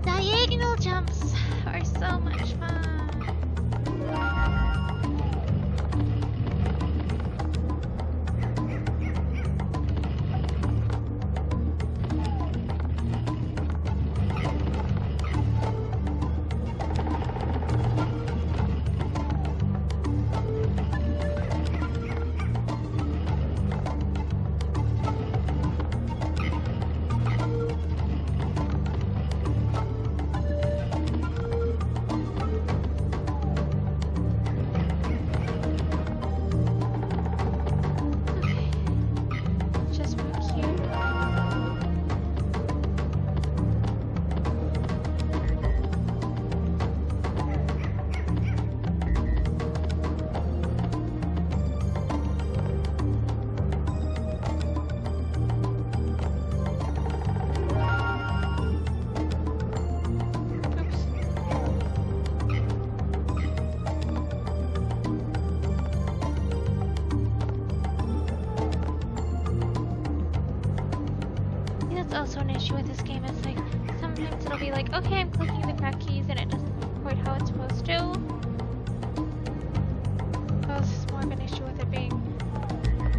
Diagonal jumps are so much fun. Also an issue with this game. It's like sometimes it'll be like, okay, I'm clicking the correct keys and it doesn't work quite how it's supposed to. Oh, this is more of an issue with it being.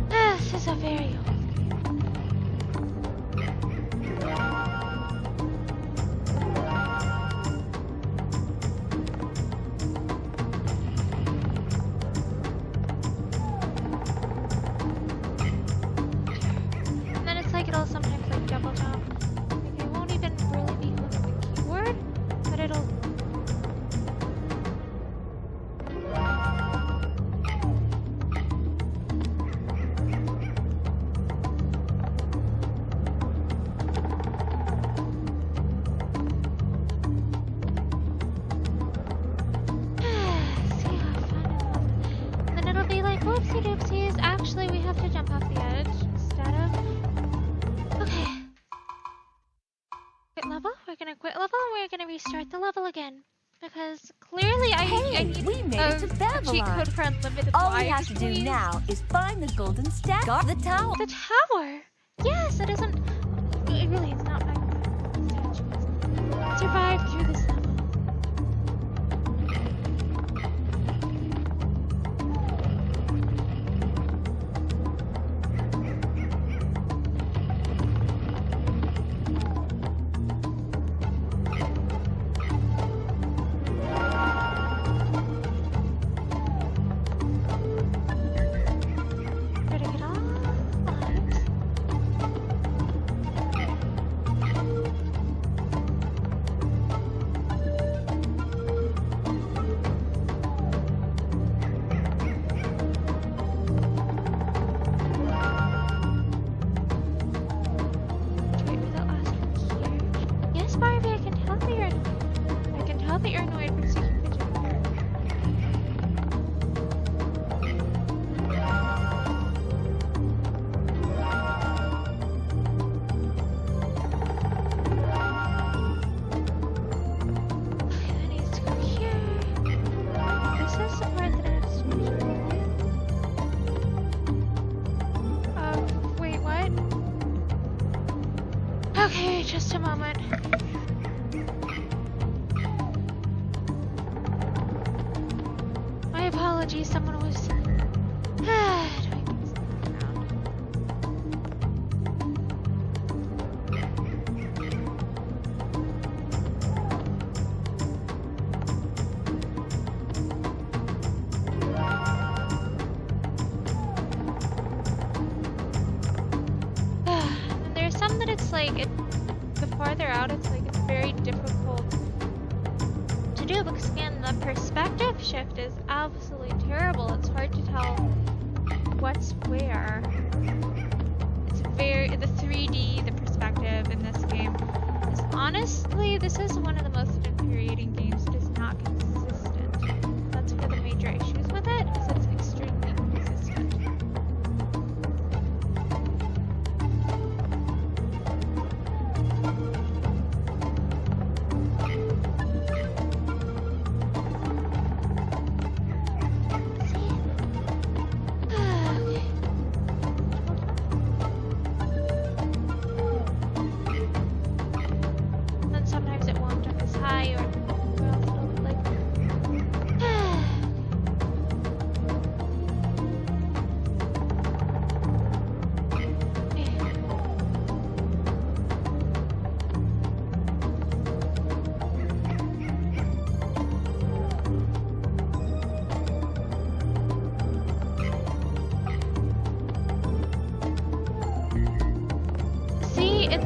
This is a very old game. And then it's like it'll sometimes double jump. Like it won't even really be holding the keyboard, but it'll. See how fun it was. And then it'll be like, whoopsie doopsies. Actually, we have to jump off the edge instead of. Okay. Quit level. We're gonna quit level and we're gonna restart the level again. Because clearly I need we made it to Babylon. cheat code for unlimited All lives, we have to please. do now is find the golden statue. Guard the tower. The tower? Yes, it isn't. It really is not my statues. Survive through this level. Gotta get all the lives. Wait for the last one here. Yes, Barbie, I can tell that you're annoyed. I can tell that you're annoyed because you keep fidgeting. Okay, that needs to go here. This is the part that I have to do. Wait, what? Okay, just a moment. My apologies, someone was doing things around. And there's some that it's like, the farther out it's like, it's very difficult to do because again, the perspective shift is absolutely terrible. It's hard to tell what's where. It's the 3D, the perspective in this game is honestly, this is one of the most infuriating games. It is not consistent. That's one of the major issues with it, is it's extremely inconsistent.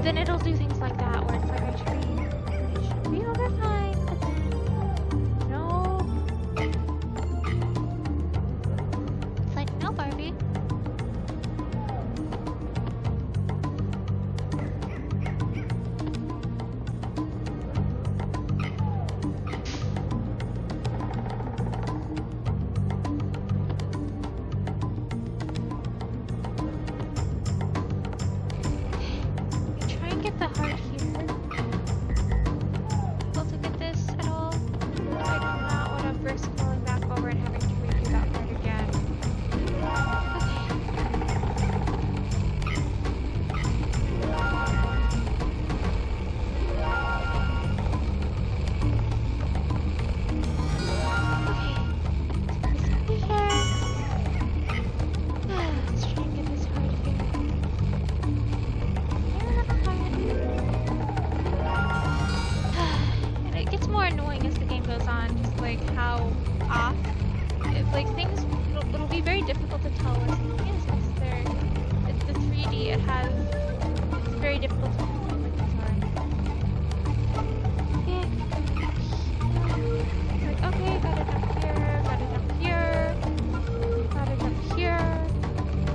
Then it'll do things like that, where it's like it should be over fine, but then no. It's like, no, Barbie. The heart here. Able to get this at all? I do not want to risk falling back over and having to redo that part again. Let's try and get this heart here. More annoying as the game goes on, just like how off things it'll be very difficult to tell where something is because it's the 3D, it's very difficult to tell where things are. Like, okay, got it up here, got it up here, got it up here,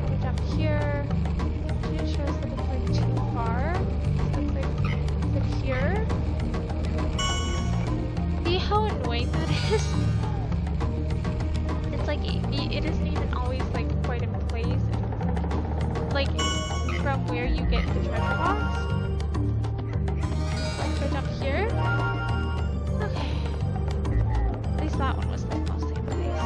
got it up here. It shows that it's like too far. So it's like, is it here? See how annoying that is? It's like it isn't even always like quite in place. It's like from where you get the treasure box. Like right up here. Okay. At least that one was like mostly in place.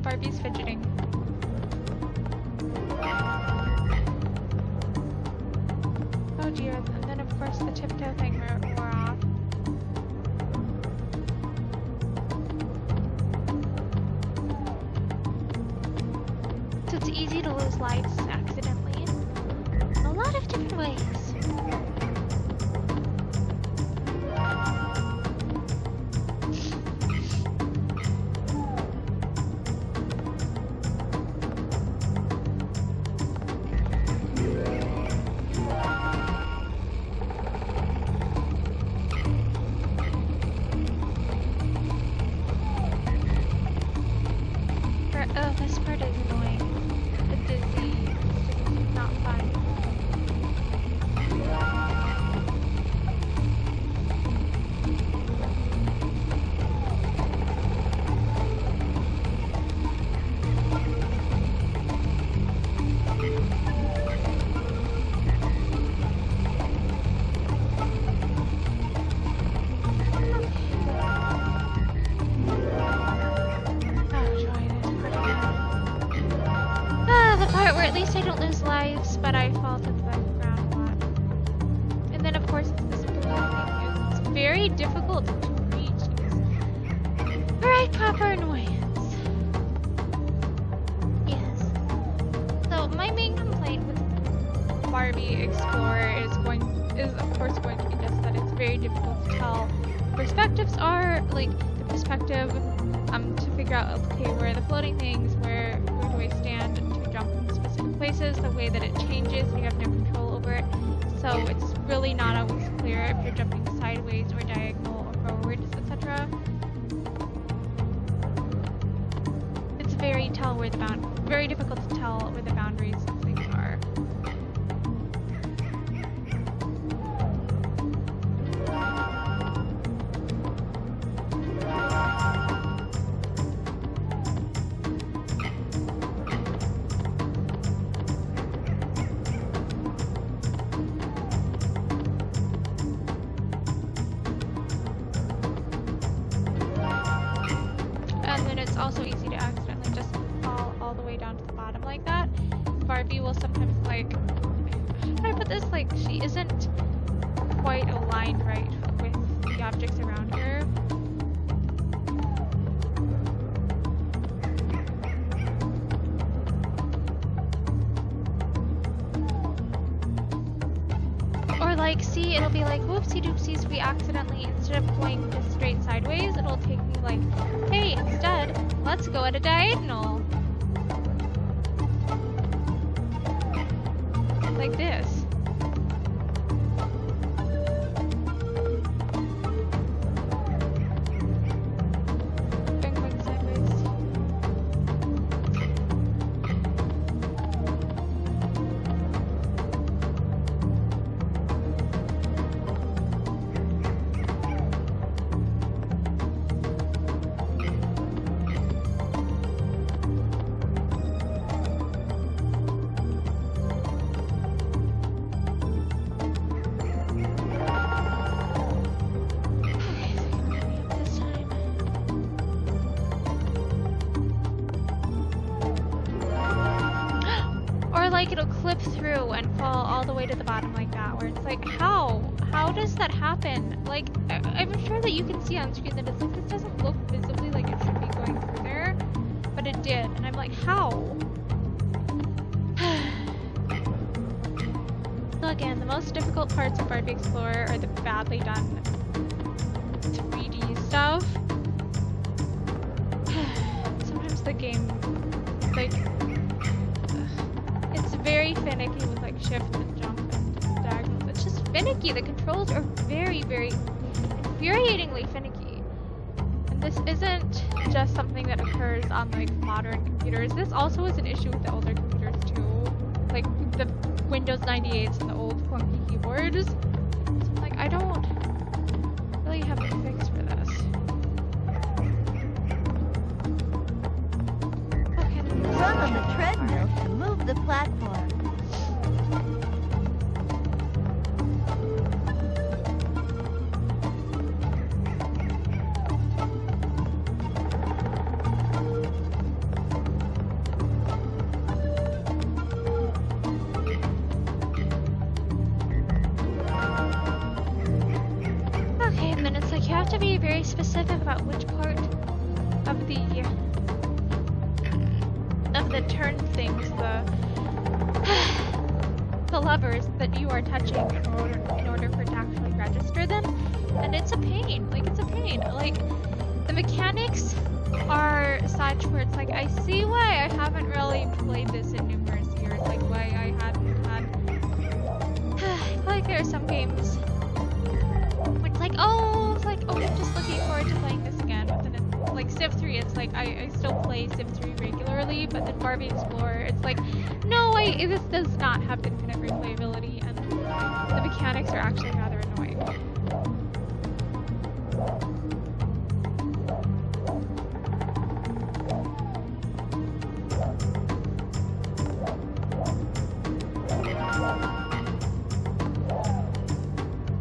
Barbie's fidgeting. Oh dear, and then of course the tiptoe thing wore off. So it's easy to lose lives accidentally in a lot of different ways. Oh, this part is annoying. The dizzy. It's not fun. Where at least I don't lose lives, but I fall to the ground a lot. And then of course it's this balloon. It's very difficult to reach. It's very proper annoyance. Yes. So my main complaint with Barbie Explorer is of course going to be just that it's very difficult to tell. Perspectives are like the perspective to figure out okay where are the floating things, where do I stand to jump from specific places, the way that it changes and you have no control over it. so it's really not always clear if you're jumping sideways or diagonal or forwards, etc. It's very difficult to tell where the boundaries of things are. Also easy to accidentally just fall all the way down to the bottom like that. Barbie will sometimes like, how do I put this? Like, she isn't quite aligned right with the objects around her. Or like, see, it'll be like, whoopsie doopsies, we accidentally, instead of going just straight sideways, it'll take me like, hey, instead, let's go at a diagonal. Like this. Going sideways. Like it'll clip through and fall all the way to the bottom like that, where it's like, how does that happen? Like, I'm sure that you can see on screen that it's like, this doesn't look visibly like it should be going through there, but it did, and I'm like, how? So again, the most difficult parts of Barbie Explorer are the badly done 3D stuff. Sometimes the game, like, it's very finicky with like shift and jump and diagonal. It's just finicky. The controls are very, very infuriatingly finicky. And this isn't just something that occurs on like modern computers. This also is an issue with the older computers too. Like the Windows 98s and the old clunky keyboards. So I'm like, I don't really have a fix for this. Run on the treadmill to move the platform. Okay, and then it's like you have to be very specific about which part of the turn things, the levers that you are touching in order for it to actually register them, and it's a pain. Like, it's a pain. Like, the mechanics are such where it's like, I see why I haven't really played this in numerous years, like why I hadn't had I feel like there are some games where it's like, oh, I'm just looking forward to playing this again, but then it's like Civ 3, it's like I still play Civ 3 regularly, but then Barbie Explorer, it's like, no, this does not have infinite replayability, and the mechanics are actually rather annoying.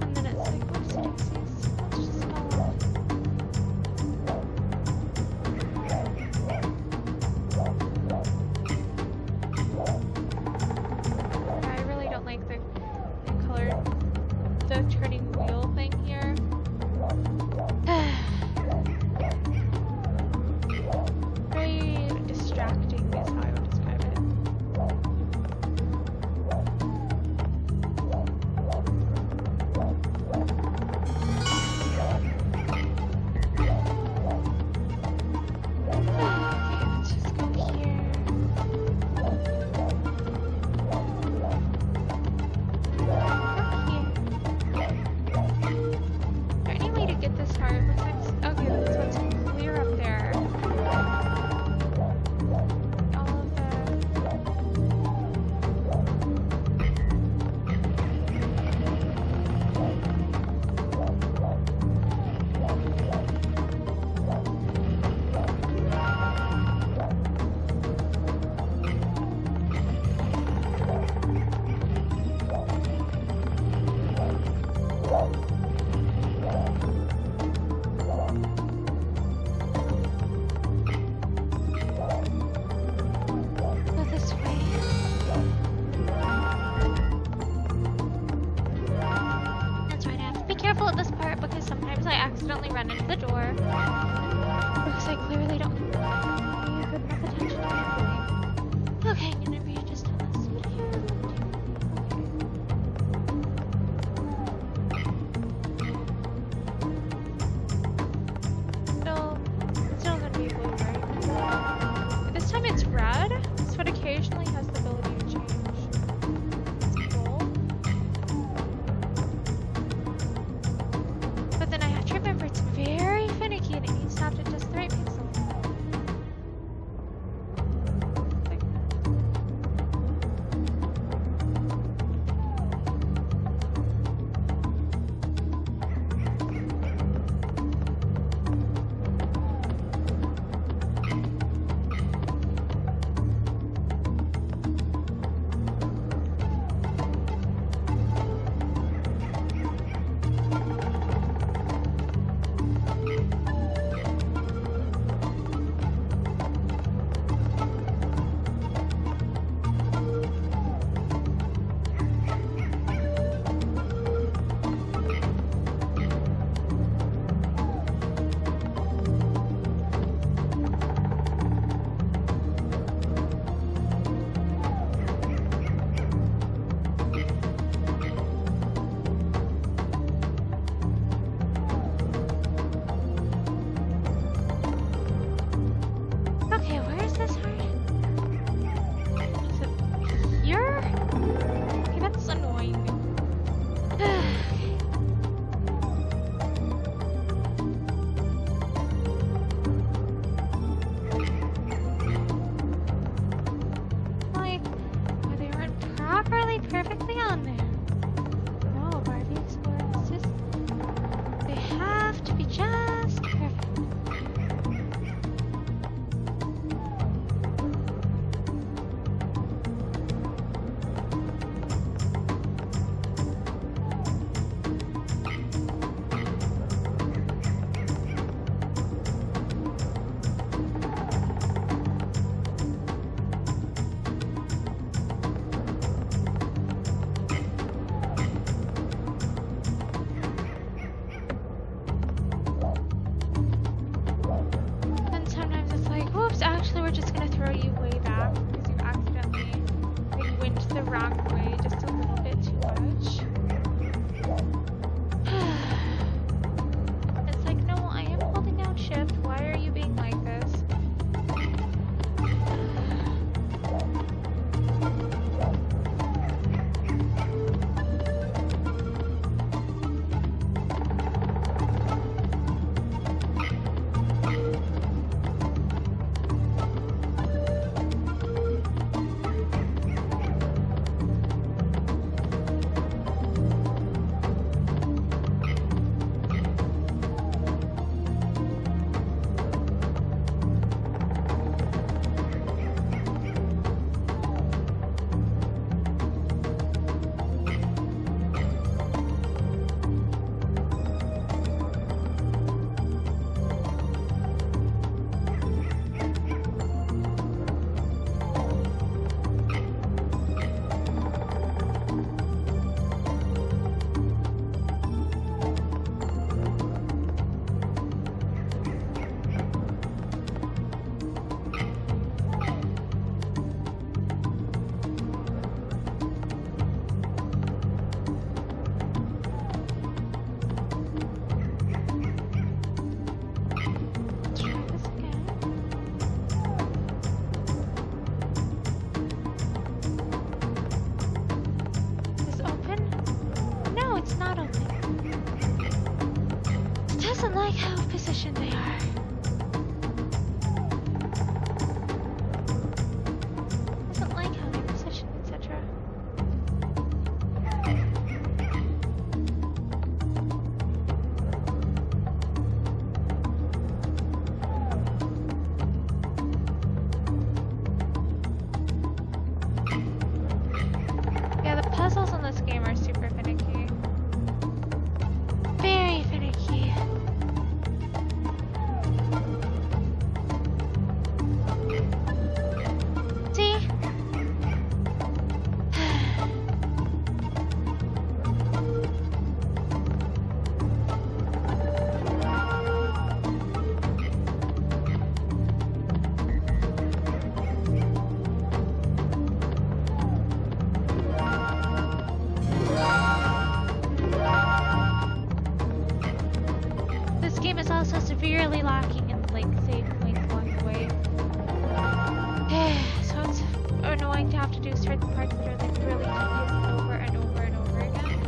And then it's like, whoopsie doopsies, let's just fall off. I really don't like the turning wheel Because I clearly don't pay good enough attention to anything. Okay, I'm gonna read just on this video. Still gonna be blue, right? This time it's red, so it occasionally has the ability to change. It's cool. But then I have to remember it's very finicky and it needs to have to just the right pixel. Perfectly on there. No, Barbie Explorer. It's just they have to be just perfect. Actually, we're just gonna throw you way back because you accidentally went the wrong way just a little bit too much. It's like, no, I am holding down shift. Why are you being like this? Doesn't like how positioned they are. Doesn't like how they're positioned, etc. Yeah, the puzzles in this game are super finicky. Very finicky. also severely lacking in like save points along the way. So it's annoying to have to do certain parts that are like really tedious over and over and over again.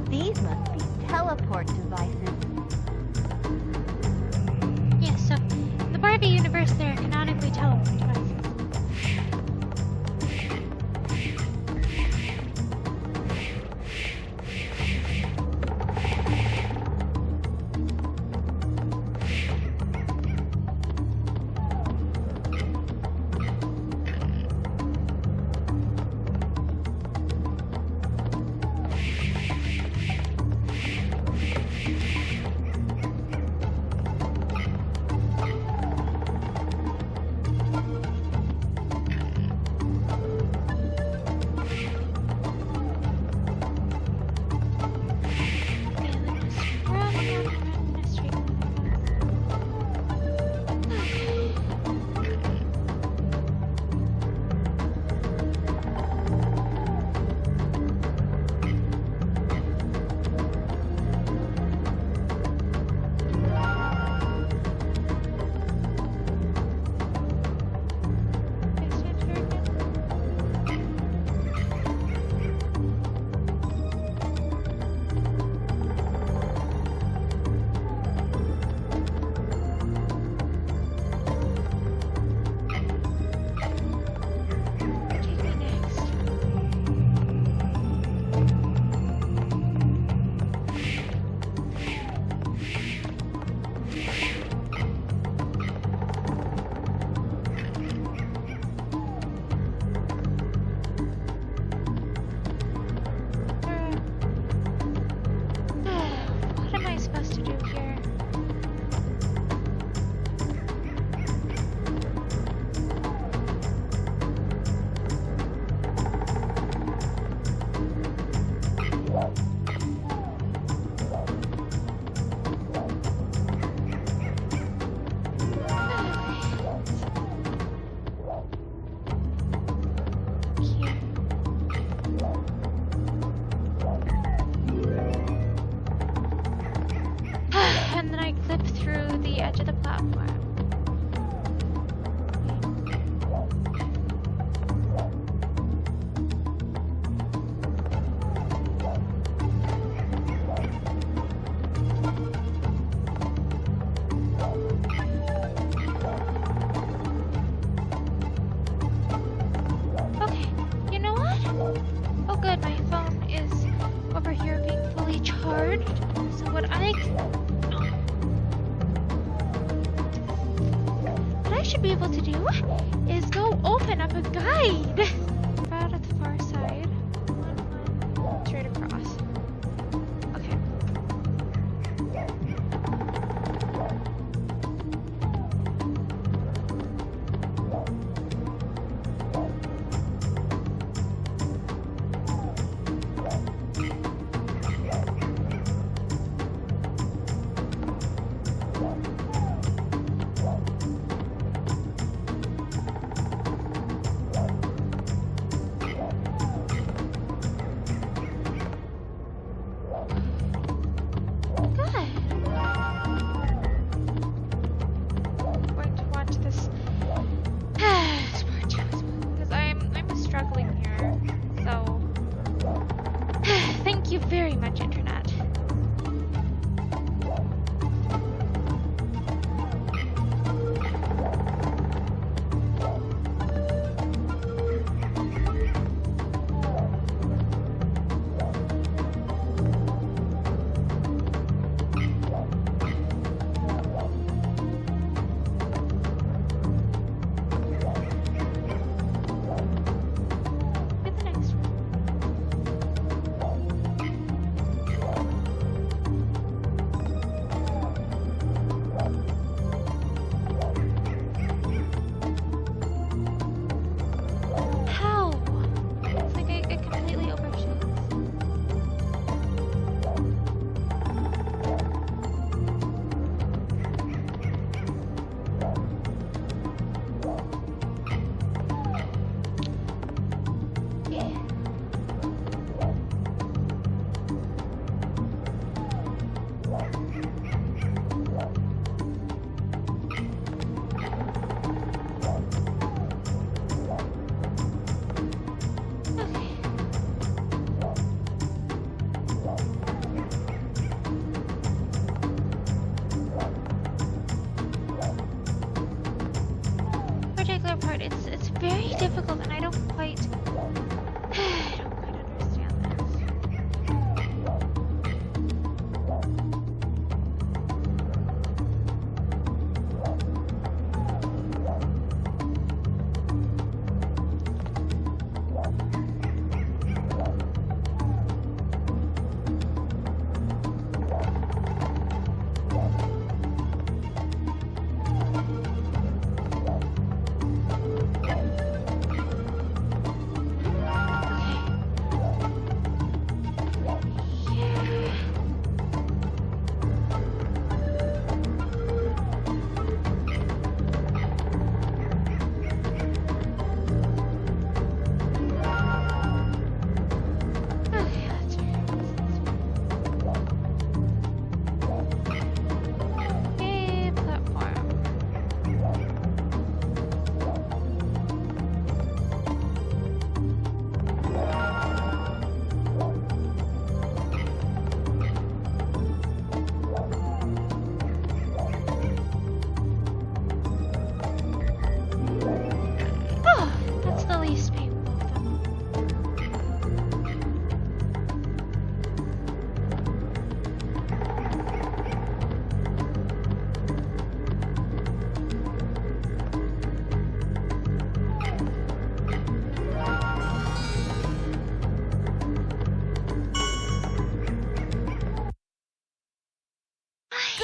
These must be teleport devices. Yes, so in the Barbie universe there are canonically teleport devices. And then I clip through the edge of the platform. Okay, you know what? Oh good, my phone is over here being fully charged. So what I should be able to do is go open up a guide. About at the far side. One, straight across. Okay. Thank you very much, Internet. Get the next one.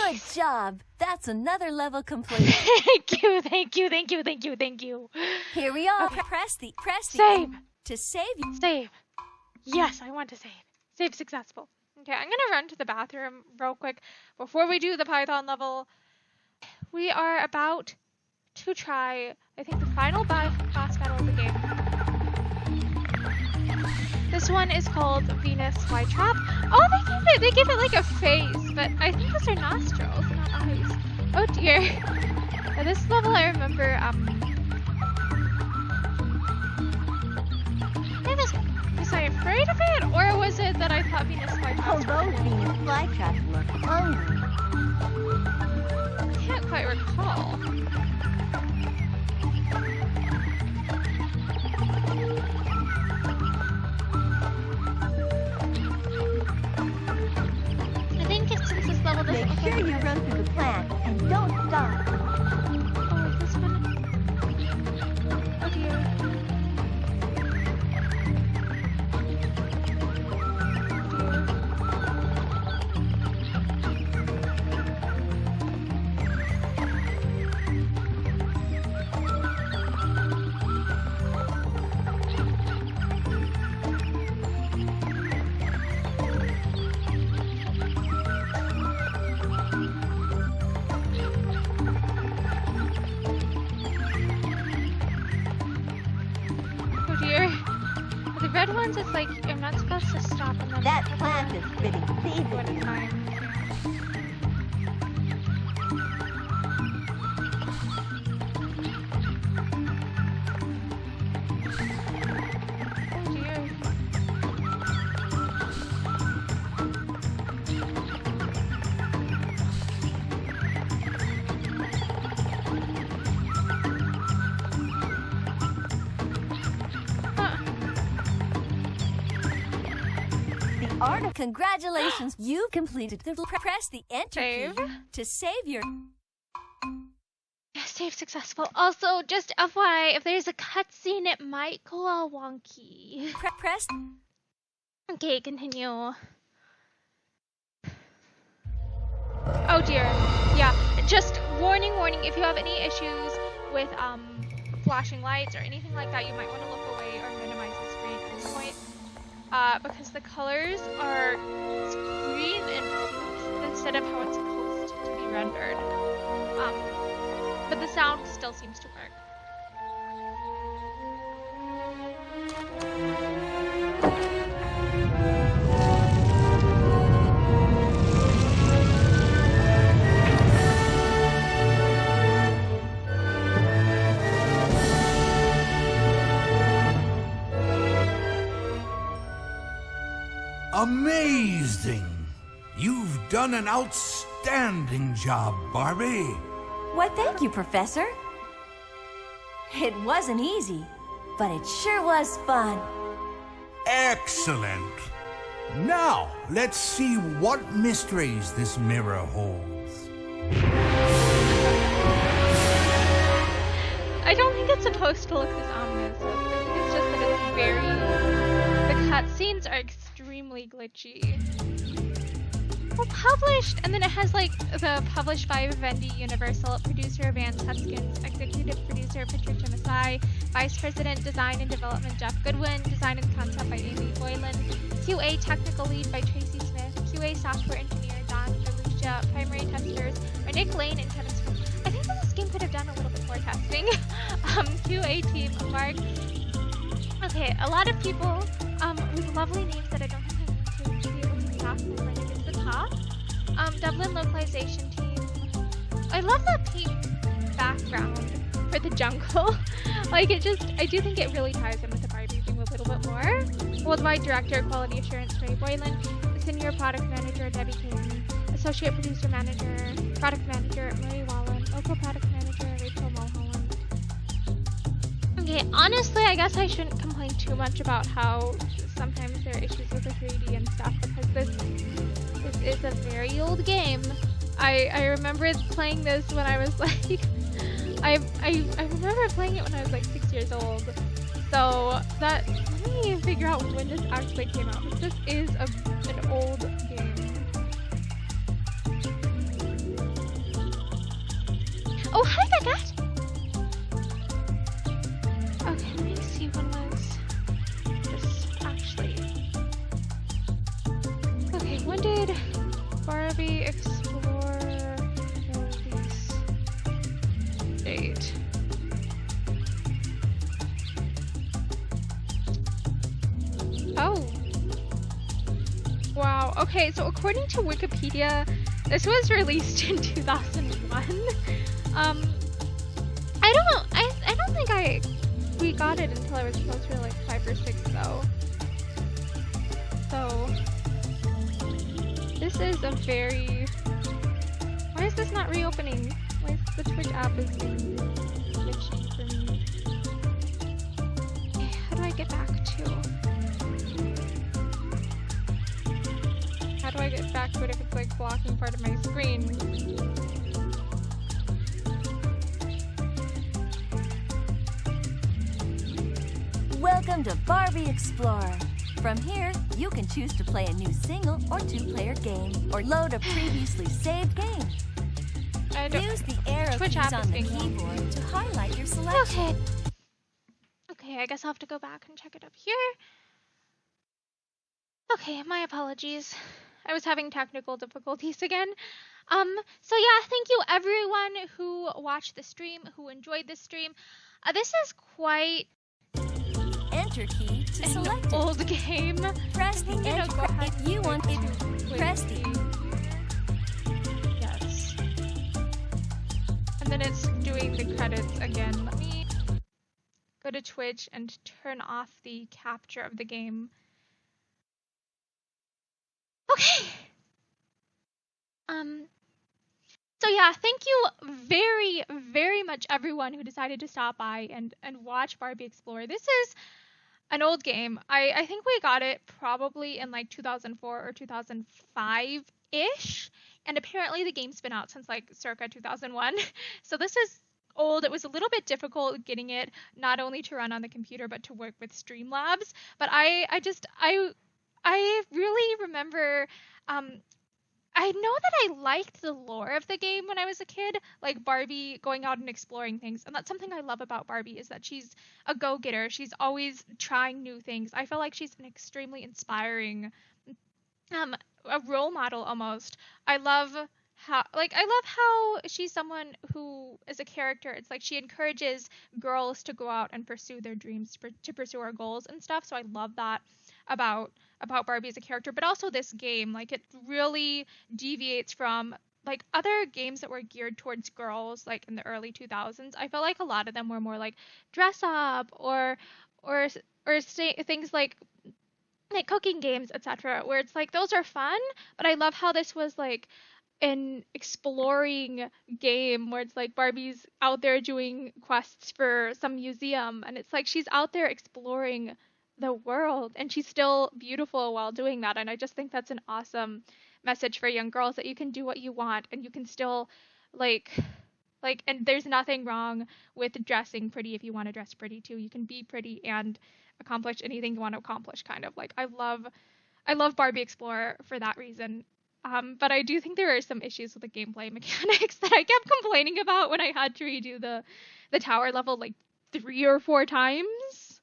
Good job. That's another level complete. Thank you, thank you, thank you, thank you, thank you. Here we are. Okay. Press the Save. to save you. Save. Yes, I want to save. Save successful. Okay, I'm gonna run to the bathroom real quick before we do the Python level. We are about to try, I think, the final boss battle of the game. This one is called Venus Flytrap. Oh, they gave it like a face, but I think those are nostrils, not eyes. Oh dear. Now, this level I remember, was I afraid of it, or was it that I thought Venus Flytrap? Oh, those Venus Flytraps look hungry. I can't quite recall. I think it's since this level doesn't Make sure you run through the plant and don't stop. Oh, is this one? Oh dear. It's like I'm not supposed to stop and then that plant is spitting seeds. one at a time. Oh dear. Congratulations, you've completed the press the enter Save. key to save your Save successful. Also, just FYI, if there's a cutscene, it might go all wonky. press. Okay, continue. Oh dear. Yeah, just warning, if you have any issues with flashing lights or anything like that, you might want to look away or minimize the screen at this point. Because the colors are green and pink instead of how it's supposed to be rendered. But the sound still seems to work. Amazing! You've done an outstanding job, Barbie. Why, thank you, Professor. It wasn't easy, but it sure was fun. Excellent. Now, let's see what mysteries this mirror holds. I don't think it's supposed to look this ominous. I think it's just that it's very... The cutscenes are extremely glitchy. Well, published! And then it has like the published by Vivendi Universal, producer Vance Huskins, executive producer Patricia Masai, vice president design and development Jeff Goodwin, design and concept by Amy Boylan, QA technical lead by Tracy Smith, QA software engineer Don DeLucia, primary testers are Nick Lane and Kevin Smith. I think that this game could have done a little bit more testing. QA team Mark. Okay, a lot of people with lovely names that I don't think I need to be able to pronounce them right at the top. Dublin localization team. I love that pink background for the jungle. Like it just, I do think it really ties in with the Barbie theme a little bit more. Worldwide director, quality assurance Ray Boylan, senior product manager Debbie King, associate producer manager, product manager Murray Wallen, local product manager Rachel Mulholland. Okay, honestly, I guess I shouldn't complain too much about how sometimes there are issues with the 3D and stuff because this is a very old game. I remember playing this when I was like, I remember playing it when I was like 6 years old. So that, let me figure out when this actually came out. This is an old game. did Barbie Explorer release date? Oh. Wow. Okay, so according to Wikipedia, this was released in 2001. I don't think we got it until I was closer to like 5 or 6 though. So this is a very, why is this not reopening? Why is the Twitch app is glitching for me? Okay, how do I get back to? How do I get back to it if it's like blocking part of my screen? Welcome to Barbie Explorer. From here, you can choose to play a new single or two-player game, or load a previously saved game. Use the arrow keys on the keyboard to highlight your selection. Okay, I guess I'll have to go back and check it up here. Okay, my apologies. I was having technical difficulties again. So yeah, thank you everyone who watched the stream, who enjoyed this stream. This is quite Enter key to select an old game. Press the enter if you want it. Press the yes. And then it's doing the credits again. Let me go to Twitch and turn off the capture of the game. Okay. So yeah, thank you very, very much everyone who decided to stop by and watch Barbie Explorer. This is an old game. I think we got it probably in like 2004 or 2005-ish. And apparently the game's been out since like circa 2001. So this is old. It was a little bit difficult getting it not only to run on the computer but to work with Streamlabs. But I really remember I know that I liked the lore of the game when I was a kid, like Barbie going out and exploring things. And that's something I love about Barbie, is that she's a go-getter. She's always trying new things. I feel like she's an extremely inspiring a role model almost. I love how she's someone who is a character. It's like she encourages girls to go out and pursue their dreams, to pursue our goals and stuff. So I love that about Barbie as a character, but also this game, like it really deviates from like other games that were geared towards girls, like in the early 2000s. I felt like a lot of them were more like dress up or say things like cooking games, etc., where it's like those are fun, but I love how this was like an exploring game where it's like Barbie's out there doing quests for some museum, and it's like she's out there exploring the world and she's still beautiful while doing that. And I just think that's an awesome message for young girls, that you can do what you want and you can still and there's nothing wrong with dressing pretty. If you want to dress pretty too, you can be pretty and accomplish anything you want to accomplish, kind of. Like I love Barbie Explorer for that reason. But I do think there are some issues with the gameplay mechanics that I kept complaining about when I had to redo the tower level like 3 or 4 times.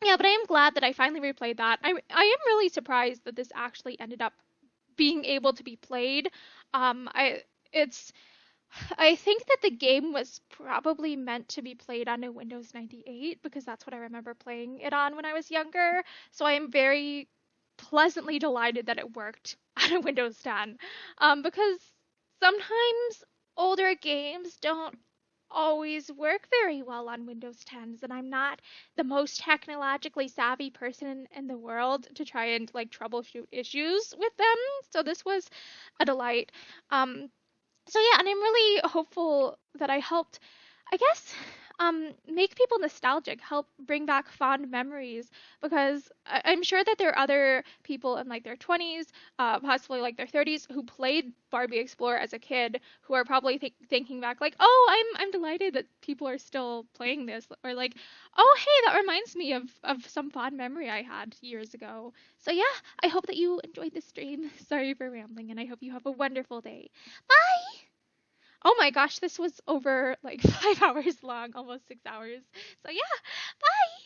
Yeah, but I am glad that I finally replayed that. I am really surprised that this actually ended up being able to be played. I think that the game was probably meant to be played on a Windows 98 because that's what I remember playing it on when I was younger. So I am very pleasantly delighted that it worked on a Windows 10. Because sometimes older games don't always work very well on Windows 10s, and I'm not the most technologically savvy person in the world to try and like troubleshoot issues with them. So this was a delight. So yeah, and I'm really hopeful that I helped, I guess, make people nostalgic, help bring back fond memories, because I'm sure that there are other people in like their 20s, possibly like their 30s, who played Barbie Explorer as a kid, who are probably thinking back like, oh, I'm delighted that people are still playing this, or like, oh, hey, that reminds me of some fond memory I had years ago. So yeah, I hope that you enjoyed this stream. Sorry for rambling, and I hope you have a wonderful day. Bye! Oh my gosh, this was over like 5 hours long, almost 6 hours. So yeah, bye!